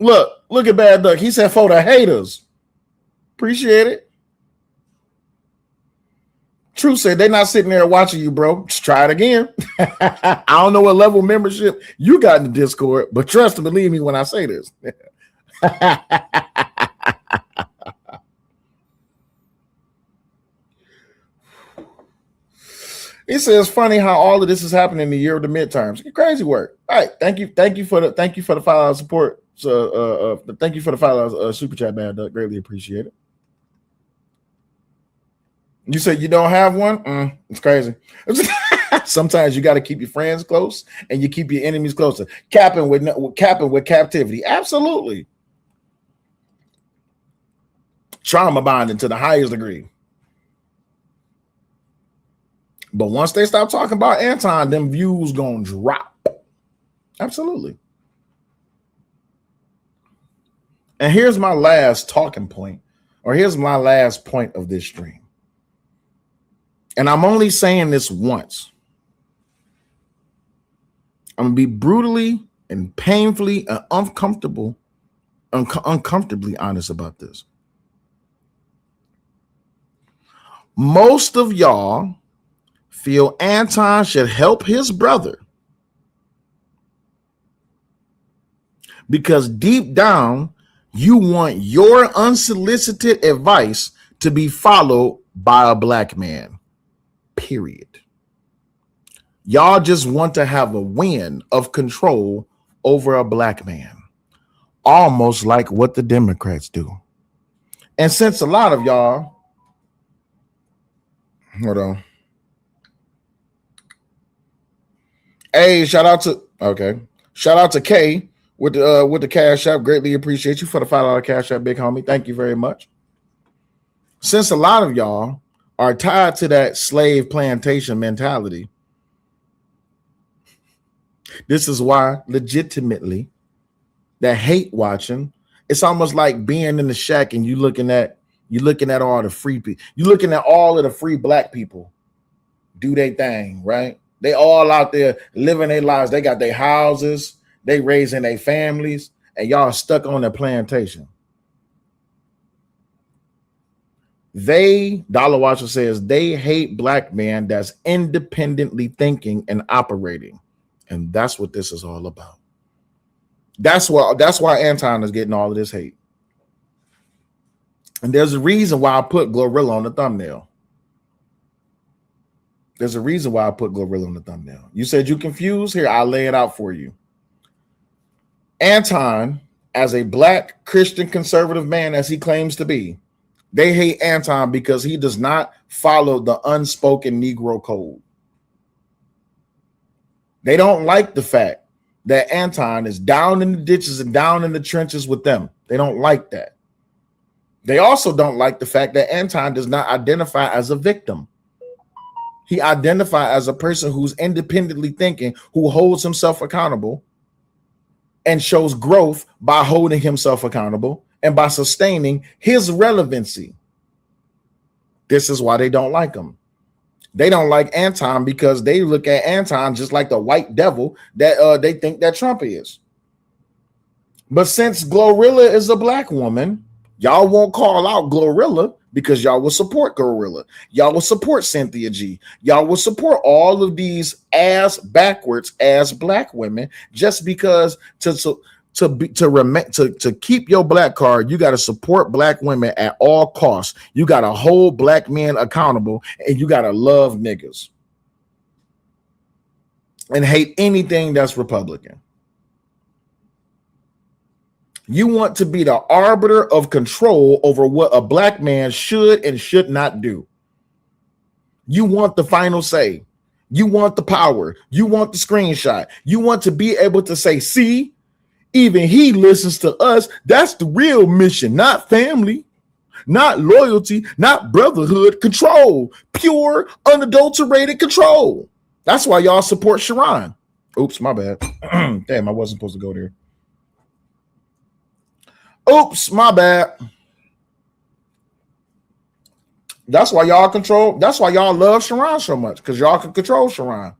Look at Bad Duck. He said for the haters. Appreciate it. True said they're not sitting there watching you, bro. Just try it again. I don't know what level of membership you got in the Discord, but trust and believe me when I say this. It says funny how all of this is happening in the year of the midterms. Crazy work. All right, thank you for the $5 support. So thank you for the $5 super chat, man. Greatly appreciate it. You said you don't have one? It's crazy. Sometimes you got to keep your friends close and you keep your enemies closer. Capping with captivity. Absolutely. Trauma bonding to the highest degree. But once they stop talking about Anton, them views gonna drop. Absolutely. And here's my last talking point, or here's my last point of this stream. And I'm only saying this once. I'm gonna be brutally and painfully and uncomfortably honest about this. Most of y'all feel Anton should help his brother because deep down you want your unsolicited advice to be followed by a black man. Period. Y'all just want to have a win of control over a black man, almost like what the Democrats do. And since a lot of y'all, hold on. Hey, shout out to Kay with the Cash App. Greatly appreciate you for the $5 Cash App, big homie. Thank you very much. Since a lot of y'all are tied to that slave plantation mentality, this is why legitimately that hate watching, it's almost like being in the shack and you looking at all the free people. You looking at all of the free black people do their thing, right? They all out there living their lives. They got their houses, they raising their families, and y'all stuck on the plantation. Dollar Watcher says they hate black men that's independently thinking and operating. And that's what this is all about. That's why Anton is getting all of this hate. And there's a reason why I put Glorilla on the thumbnail. There's a reason why I put Glorilla on the thumbnail. You said you confused? Here, I'll lay it out for you. Anton, as a black Christian conservative man, as he claims to be, they hate Anton because he does not follow the unspoken Negro code. They don't like the fact that Anton is down in the ditches and down in the trenches with them. They don't like that. They also don't like the fact that Anton does not identify as a victim. He identifies as a person who's independently thinking, who holds himself accountable and shows growth by holding himself accountable and by sustaining his relevancy. This is why they don't like him. They don't like Anton because they look at Anton just like the white devil that they think that Trump is. But since Glorilla is a black woman, y'all won't call out Glorilla because y'all will support Glorilla. Y'all will support Cynthia G. Y'all will support all of these ass backwards ass black women just because to keep your black card, you got to support black women at all costs. You got to hold black men accountable, and you got to love niggas and hate anything that's Republican. You want to be the arbiter of control over what a black man should and should not do. You want the final say. You want the power. You want the screenshot. You want to be able to say, see, even he listens to us. That's the real mission, not family, not loyalty, not brotherhood. Control, pure, unadulterated control. That's why y'all support Sharon. Oops, my bad. Damn, I wasn't supposed to go there. Oops, my bad. That's why y'all control. That's why y'all love Sharon so much, because y'all can control Sharon.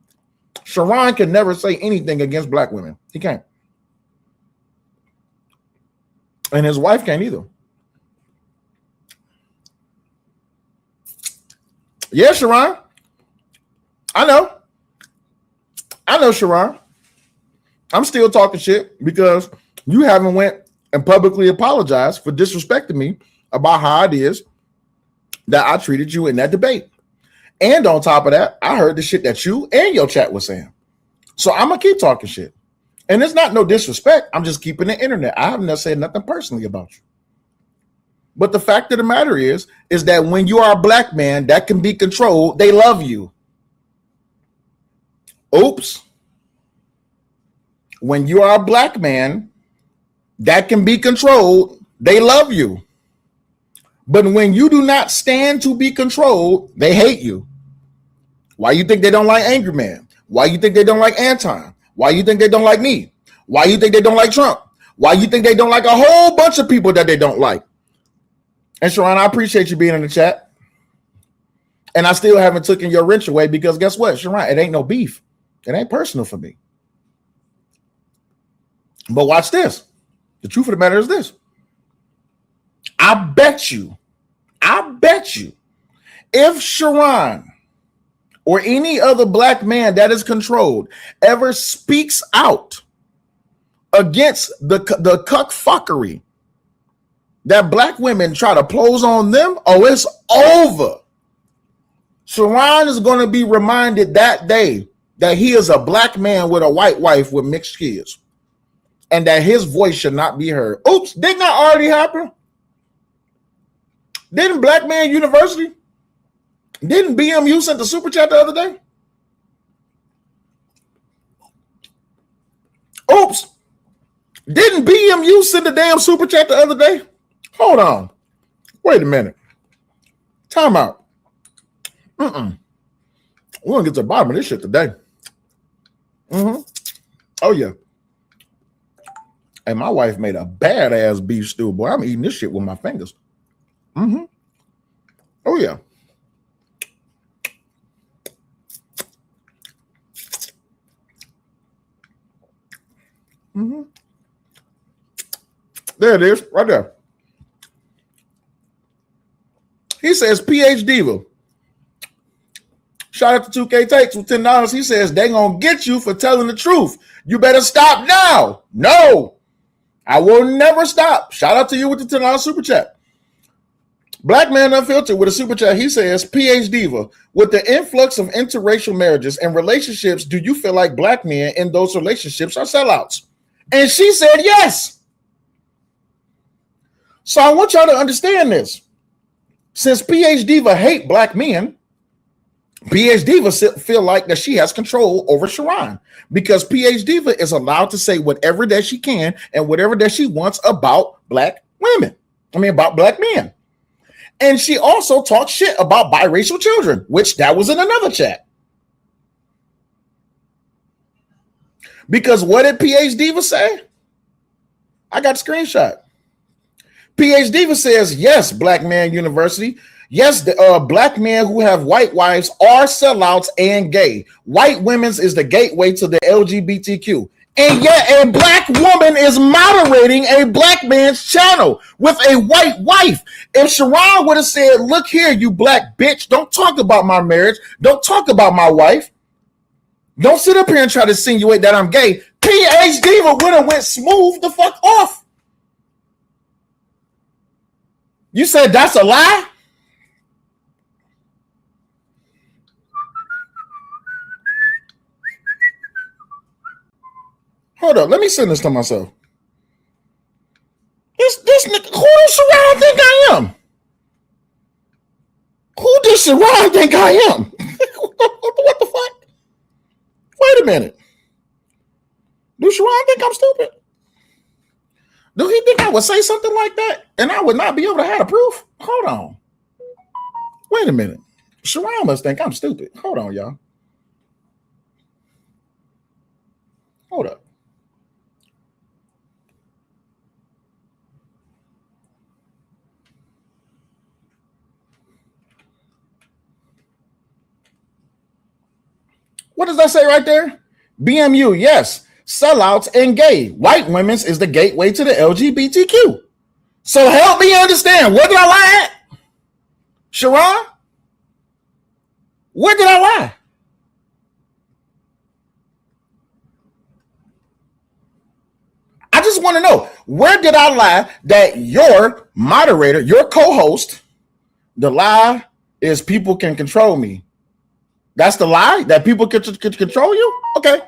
Sharon can never say anything against black women. He can't. And his wife can't either. Yeah, Sharon. I know, Sharon. I'm still talking shit because you haven't went and publicly apologized for disrespecting me about how it is that I treated you in that debate. And on top of that, I heard the shit that you and your chat was saying. So I'm going to keep talking shit. And it's not no disrespect. I'm just keeping the internet. I haven't said nothing personally about you. But the fact of the matter is that when you are a black man that can be controlled, they love you. Oops. When you are a black man that can be controlled, they love you. But when you do not stand to be controlled, they hate you. Why you think they don't like Angry Man? Why you think they don't like Anton? Why you think they don't like me? Why you think they don't like Trump? Why you think they don't like a whole bunch of people that they don't like? And Sharon, I appreciate you being in the chat. And I still haven't taken your wrench away because guess what, Sharon? It ain't no beef. It ain't personal for me. But watch this. The truth of the matter is this. I bet you, if Sharon or any other black man that is controlled ever speaks out against the cuckfuckery that black women try to pose on them, oh, it's over. Sharon is going to be reminded that day that he is a black man with a white wife with mixed kids and that his voice should not be heard. Oops, didn't that already happen? Didn't Black Man University? Didn't BMU send the super chat the other day? Oops. Didn't BMU send the damn super chat the other day? Hold on. Wait a minute. Time out. We're going to get to the bottom of this shit today. Oh, yeah. And my wife made a badass beef stew, boy. I'm eating this shit with my fingers. Oh, yeah. There it is, right there. He says, PH Diva. Shout out to 2K Takes with $10. He says, they gonna get you for telling the truth. You better stop now. No, I will never stop. Shout out to you with the $10 super chat. Black Man Unfiltered with a super chat. He says, PH Diva, with the influx of interracial marriages and relationships, do you feel like black men in those relationships are sellouts? And she said, yes. So I want y'all to understand this. Since PH Diva hate black men, PH Diva feel like that she has control over Sharon because PH Diva is allowed to say whatever that she can and whatever that she wants about black women. About black men. And she also talks shit about biracial children, which that was in another chat. Because what did PH Diva say? I got a screenshot. PH Diva says, yes, Black Man University. Yes, the black men who have white wives are sellouts and gay. White women's is the gateway to the LGBTQ. And yet a black woman is moderating a black man's channel with a white wife. If Sharon would have said, look here, you black bitch, don't talk about my marriage. Don't talk about my wife. Don't sit up here and try to insinuate that I'm gay. PH Diva would have went smooth the fuck off. You said that's a lie? Hold up, let me send this to myself. This nigga, who does Sharon think I am? Who does Sharon think I am? What the fuck? Wait a minute. Do Sharon think I'm stupid? Do he think I would say something like that and I would not be able to have the proof? Hold on. Wait a minute. Sharon must think I'm stupid. Hold on, y'all. Hold up. What does that say right there? BMU, yes. Sellouts and gay. White women's is the gateway to the LGBTQ. So help me understand. What did I lie at? Sharon? Where did I lie? I just want to know, where did I lie that your moderator, your co-host, the lie is people can control me? That's the lie? That people can control you? Okay.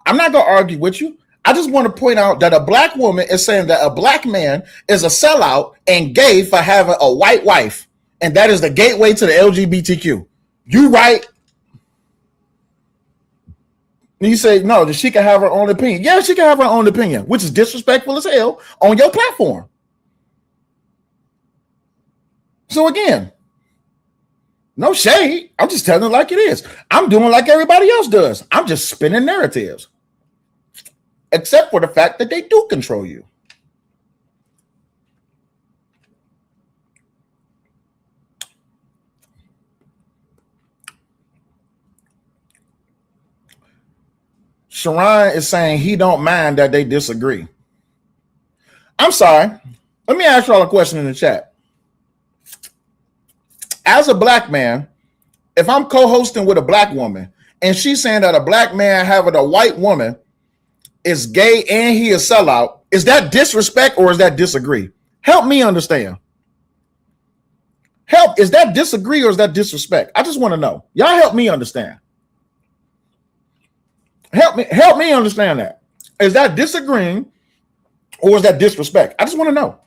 I'm not going to argue with you. I just want to point out that a black woman is saying that a black man is a sellout and gay for having a white wife. And that is the gateway to the LGBTQ. You right. You say, no, she can have her own opinion. Yeah, she can have her own opinion, which is disrespectful as hell on your platform. So again, no shade. I'm just telling it like it is. I'm doing like everybody else does. I'm just spinning narratives. Except for the fact that they do control you. Sharon is saying he don't mind that they disagree. I'm sorry. Let me ask y'all a question in the chat. As a black man, if I'm co-hosting with a black woman and she's saying that a black man having a white woman is gay and he is sellout, is that disrespect or is that disagree? Help me understand. Is that disagree or is that disrespect? I just want to know. Y'all help me understand. Help me understand that. Is that disagreeing or is that disrespect? I just want to know.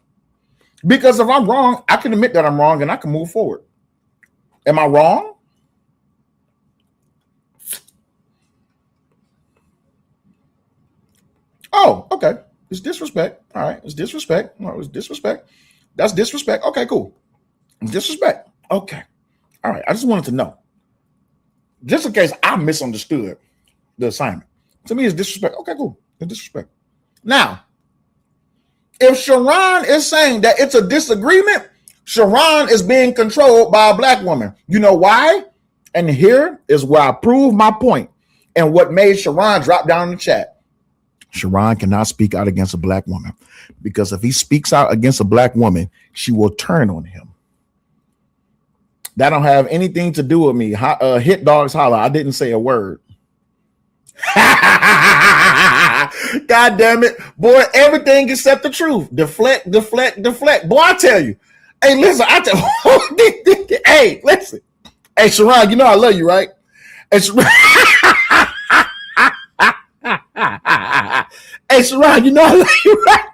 Because if I'm wrong, I can admit that I'm wrong and I can move forward. Am I wrong? Oh, okay. It's disrespect. All right. It's disrespect. No, it's disrespect. That's disrespect. Okay, cool. It's disrespect. Okay. All right. I just wanted to know. Just in case I misunderstood the assignment. To me, it's disrespect. Okay, cool. It's disrespect. Now, if Sharon is saying that it's a disagreement, Sharon is being controlled by a black woman. You know why? And here is where I prove my point and what made Sharon drop down in the chat. Sharon cannot speak out against a black woman because if he speaks out against a black woman, she will turn on him. That don't have anything to do with me. Hit dogs holler. I didn't say a word. God damn it. Boy, everything except the truth. Deflect. Boy, I tell you. Hey, listen, hey, listen. Hey, Sharon, you know I love you, right? Hey, Sharon, hey, Sharon, you know I love you, right?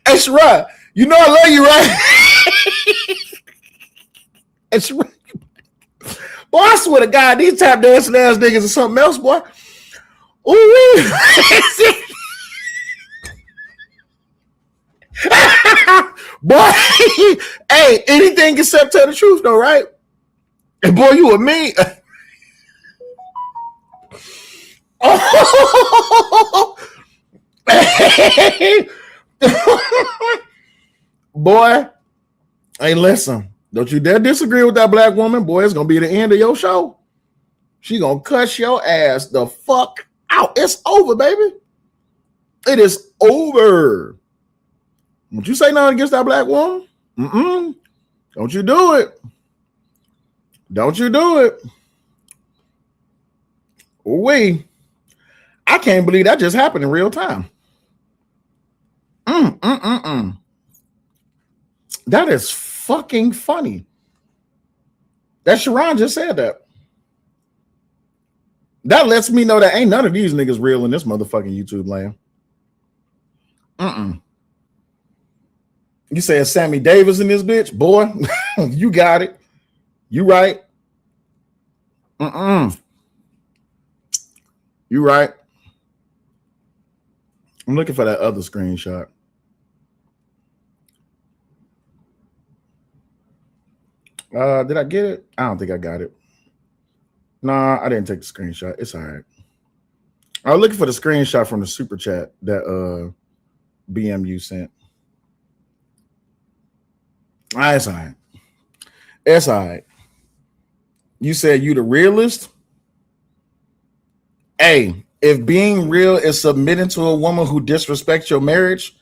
Hey, Sharon, you know I love you, right? Hey, Sharon, boy, I swear to God, these tap dancing ass niggas are something else, boy. Ooh, boy, hey, anything except tell the truth, though, right? And boy, you and me. Oh, boy, hey, listen, don't you dare disagree with that black woman, boy. It's gonna be the end of your show. She gonna cuss your ass the fuck out. It's over, baby. It is over. Don't you say nothing against that black woman? Don't you do it. Don't you do it. I can't believe that just happened in real time. That is fucking funny. That Sharon just said that. That lets me know that ain't none of these niggas real in this motherfucking YouTube land. You say Sammy Davis in this bitch? Boy, you got it. You right. You right. I'm looking for that other screenshot. Did I get it? I don't think I got it. Nah, I didn't take the screenshot. It's all right. I was looking for the screenshot from the super chat that BMU sent. It's all right. It's all right. You said you the realist? Hey, if being real is submitting to a woman who disrespects your marriage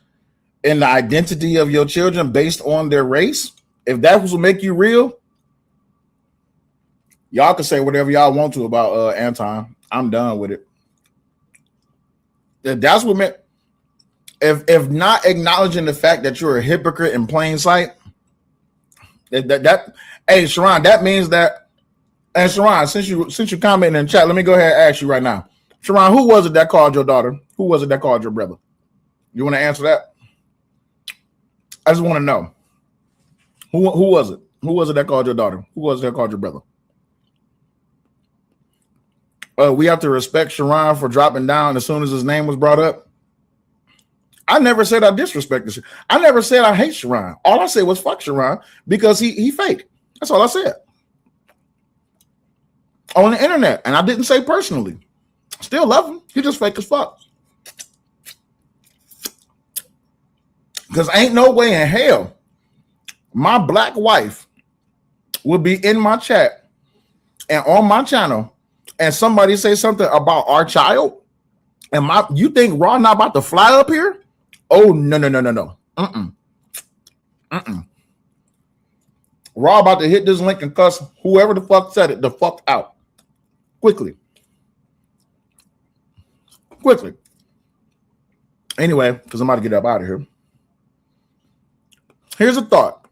and the identity of your children based on their race, if that was what make you real, y'all can say whatever y'all want to about Anton. I'm done with it. If that's what meant, if not acknowledging the fact that you're a hypocrite in plain sight, Hey, Sharon, that means that. And Sharon, since you commenting in the chat, let me go ahead and ask you right now. Sharon, who was it that called your daughter? Who was it that called your brother? You want to answer that? I just want to know. Who was it? Who was it that called your daughter? Who was it that called your brother? We have to respect Sharon for dropping down as soon as his name was brought up. I never said I disrespected Sharon. I never said I hate Sharon. All I said was fuck Sharon because he fake. That's all I said. On the internet. And I didn't say personally. Still love him. He just fake as fuck. Because ain't no way in hell my black wife would be in my chat and on my channel and somebody say something about our child and you think Raw not about to fly up here? Oh, no. Raw about to hit this link and cuss whoever the fuck said it the fuck out. Quickly. Anyway, because I'm about to get up out of here. Here's a thought.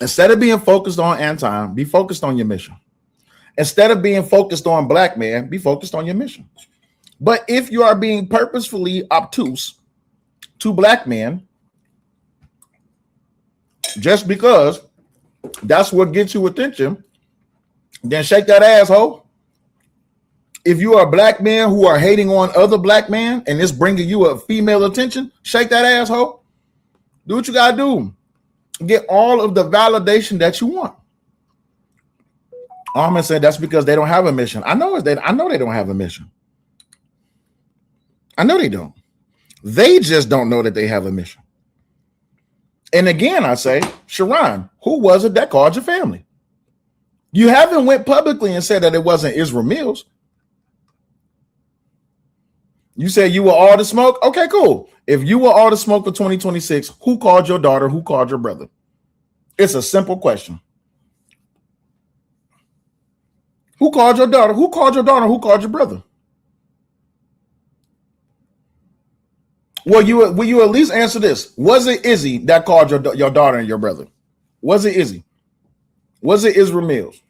Instead of being focused on Anton, be focused on your mission. Instead of being focused on black man, be focused on your mission. But if you are being purposefully obtuse to black men, just because that's what gets you attention, then shake that asshole. If you are black men who are hating on other black men and it's bringing you a female attention, shake that asshole. Do what you gotta do. Get all of the validation that you want. I'm gonna say that's because they don't have a mission. I know they don't have a mission. I know they don't. They just don't know that they have a mission. And again, I say, Sharon, who was it that called your family? You haven't went publicly and said that it wasn't Israel Mills. You said you were all the smoke? Okay, cool. If you were all the smoke for 2026, who called your daughter? Who called your brother? It's a simple question. Who called your daughter? Who called your daughter? Who called your brother? Will you at least answer this? Was it Izzy that called your daughter and your brother? Was it Izzy? Was it Israel Mills?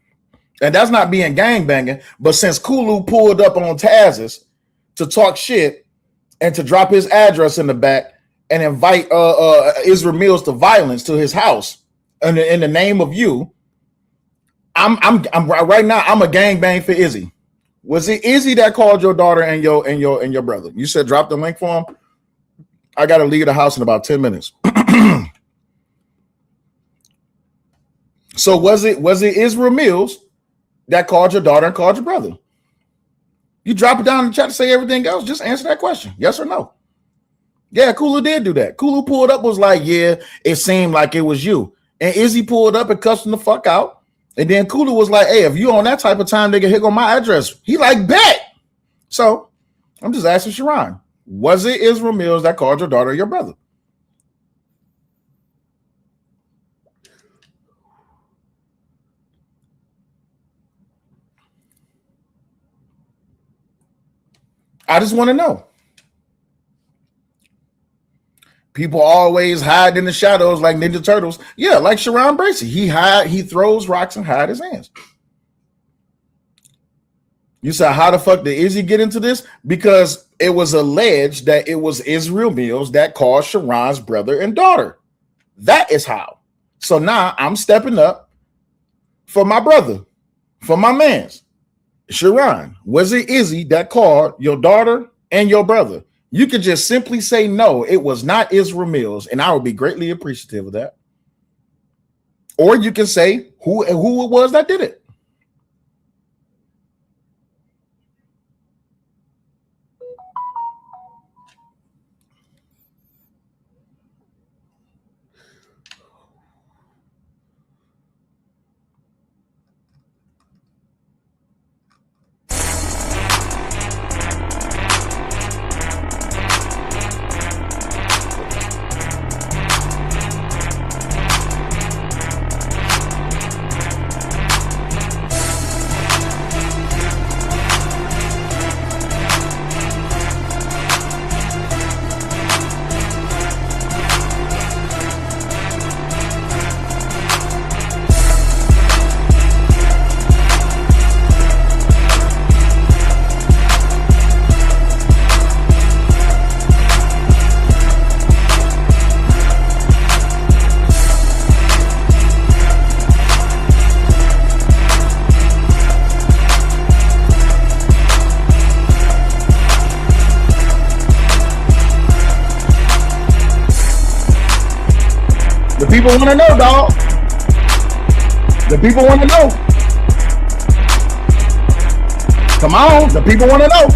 And that's not being gangbanging, but since Kulu pulled up on Taz's to talk shit and to drop his address in the back and invite Israel Mills to violence to his house in the name of you, I'm right now. I'm a gangbang for Izzy. Was it Izzy that called your daughter and your brother? You said drop the link for him. I got to leave the house in about 10 minutes. So was it Israel Mills that called your daughter and called your brother? You drop it down in the chat to say everything else. Just answer that question. Yes or no? Yeah, Kulu did do that. Kulu pulled up, was like, yeah, it seemed like it was you. And Izzy pulled up and cussed him the fuck out. And then Kulu was like, hey, if you on that type of time, nigga, here go my address. He like, bet. So I'm just asking Sharon, was it Israel Mills that called your daughter or your brother? I just want to know. People always hide in the shadows like Ninja Turtles. Yeah, like Sharon Bracey. He throws rocks and hide his hands. You said, how the fuck did Izzy get into this? Because it was alleged that it was Israel Mills that called Sharon's brother and daughter. That is how. So now I'm stepping up for my brother, for my mans. Sharon, was it Izzy that called your daughter and your brother? You could just simply say no, it was not Israel Mills, and I would be greatly appreciative of that. Or you can say who it was that did it. people want to know, dog. The people want to know. Come on, the people want to know.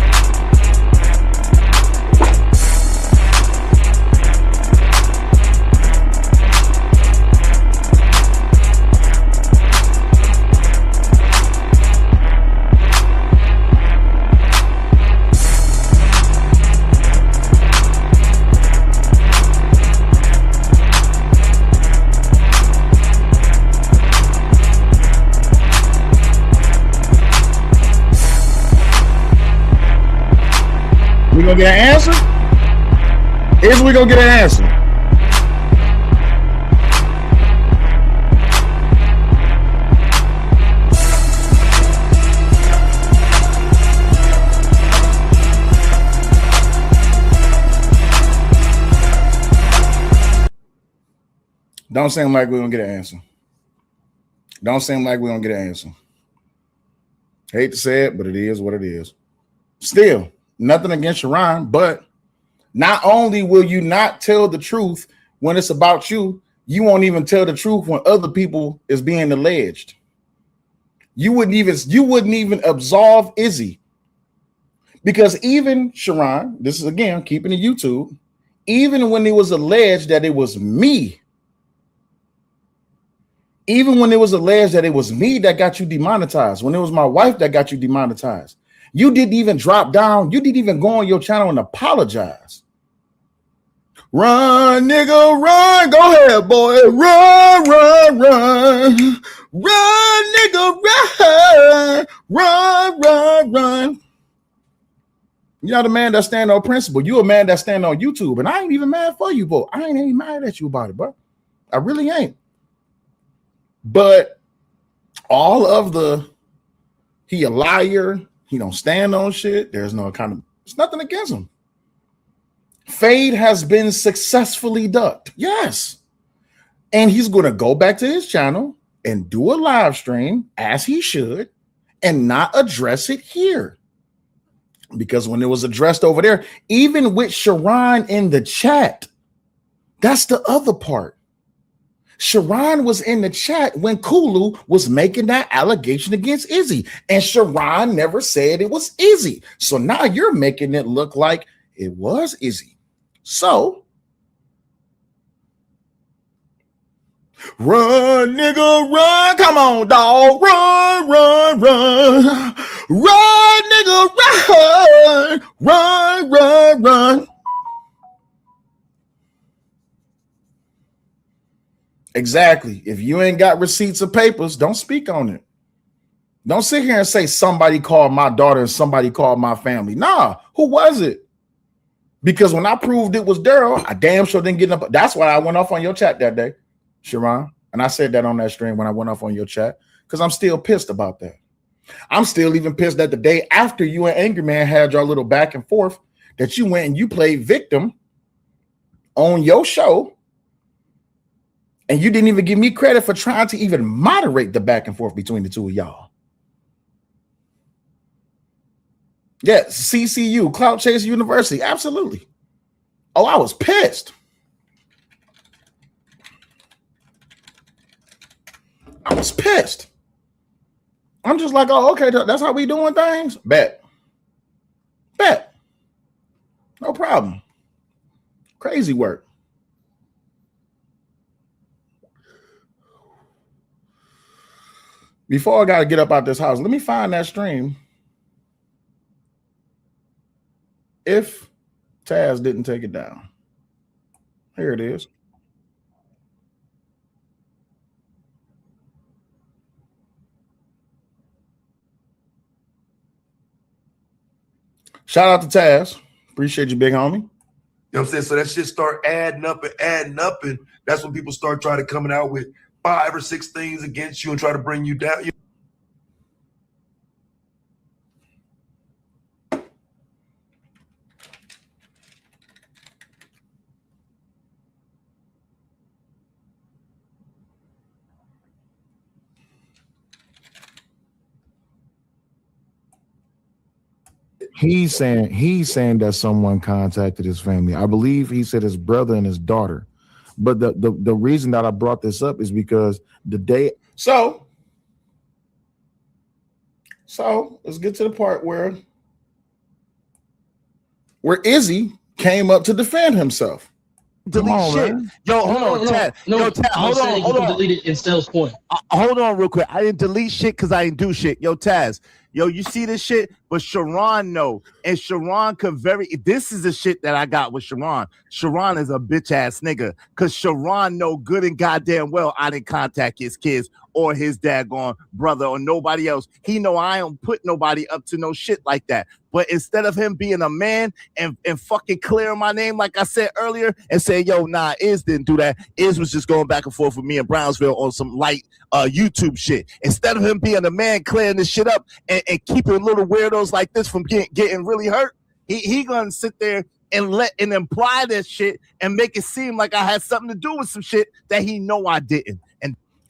We gonna get an answer? Is we gonna get an answer? Don't seem like we're gonna get an answer. Don't seem like we're gonna get an answer. Hate to say it, but it is what it is. Still, nothing against Sharon, but not only will you not tell the truth when it's about you, you won't even tell the truth when other people is being alleged. You wouldn't even absolve Izzy. Because even Sharon, this is again keeping the YouTube, even when it was alleged that it was me, even when it was alleged that it was me that got you demonetized, when it was my wife that got you demonetized, you didn't even drop down. You didn't even go on your channel and apologize. Run, nigga, run. Go ahead, boy. Run, run, run. Run, nigga, run. Run, run, run. You're not a man that stand on principle. You a man that stand on YouTube. And I ain't even mad for you, bro. I ain't even mad at you about it, bro. I really ain't. But all of the, he a liar, he don't stand on shit, there's no kind of, it's nothing against him. Fade has been successfully ducked. Yes. And he's going to go back to his channel and do a live stream as he should and not address it here. Because when it was addressed over there, even with Sharon in the chat, that's the other part. Sharon was in the chat when Kulu was making that allegation against Izzy, and Sharon never said it was Izzy. So now you're making it look like it was Izzy. So run, nigga, run. Come on, dog. Run, run, run. Run, nigga, run. Run, run, run. Exactly. If you ain't got receipts or papers, don't speak on it. Don't sit here and say somebody called my daughter and somebody called my family. Nah, who was it? Because when I proved it was Daryl, I damn sure didn't get up. That's why I went off on your chat that day, Sharon. And I said that on that stream when I went off on your chat, because I'm still pissed about that. I'm still even pissed that the day after you and Angry Man had your little back and forth, that you went and you played victim on your show. And you didn't even give me credit for trying to even moderate the back and forth between the two of y'all. Yes, CCU, Cloud Chase University, absolutely. Oh, I was pissed. I was pissed. I'm just like, oh, okay, that's how we doing things? Bet. No problem. Crazy work. Before I got to get up out this house, let me find that stream. If Taz didn't take it down. Here it is. Shout out to Taz. Appreciate you, big homie. You know what I'm saying? So that shit start adding up, and that's when people start trying to coming out with 5 or 6 things against you and try to bring you down. He's saying that someone contacted his family. I believe he said his brother and his daughter. But the reason that I brought this up is because the day. So let's get to the part where Izzy came up to defend himself. Delete shit. Man. Yo, hold on, Chad. Yo, Chad, hold on. Delete it in Stell's point. Hold on real quick. I didn't delete shit because I didn't do shit. Yo, Taz. Yo, you see this shit? But Sharon know. And Sharon could this is the shit that I got with Sharon. Sharon is a bitch ass nigga. Cause Sharon know good and goddamn well I didn't contact his kids or his daggone brother or nobody else. He know I don't put nobody up to no shit like that. But instead of him being a man and fucking clearing my name, like I said earlier, and saying, yo, nah, Iz didn't do that. Iz was just going back and forth with me in Brownsville on some light YouTube shit. Instead of him being a man clearing this shit up and keeping little weirdos like this from getting really hurt, he gonna sit there and imply that shit and make it seem like I had something to do with some shit that he know I didn't.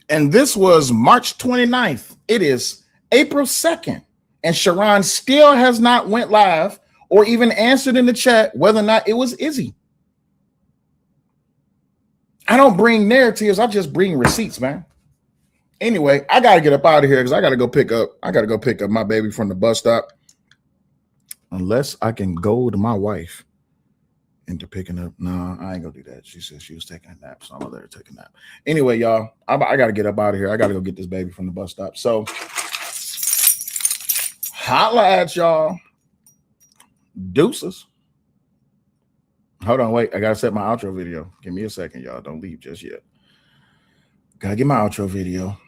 And this was March 29th. It is April 2nd. And Sharon still has not went live or even answered in the chat whether or not it was Izzy. I don't bring narratives. I just bring receipts, man. Anyway, I got to get up out of here because I got to go pick up my baby from the bus stop. Unless I can go to my wife into picking up. No, I ain't gonna do that. She said she was taking a nap, so I'm gonna let her take a nap. Anyway, y'all, I gotta get up out of here. I gotta go get this baby from the bus stop. So holla at y'all. Deuces. Hold on, wait. I gotta set my outro video. Give me a second, y'all. Don't leave just yet. Gotta get my outro video.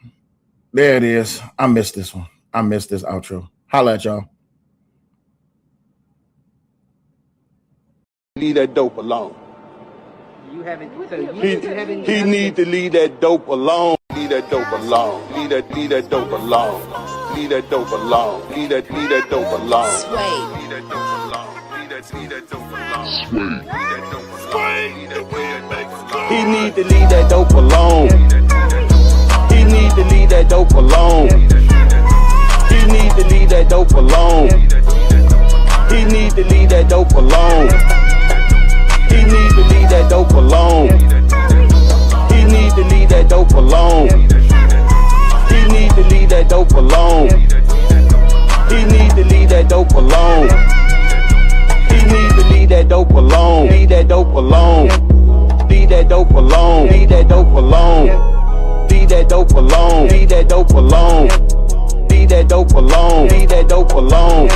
There it is. I missed this one. I missed this outro. Holla at y'all. Leave that dope alone. You haven't. So he need to leave that dope alone. Leave that dope alone. Leave that dope alone. Leave that dope alone. Leave that dope alone. Sway. Leave that dope alone. Leave that dope alone. He need to leave that dope alone. He need to leave that dope alone. He need to leave that dope alone. He need to leave that dope alone. He need to leave that dope alone. He need to leave that dope alone. He need to leave that dope alone. He need to leave that dope alone. He need to leave that dope alone. Leave that dope alone. Leave that dope alone. Leave that dope alone. Leave that dope alone. Leave that dope alone. Leave that dope alone. Leave that dope alone.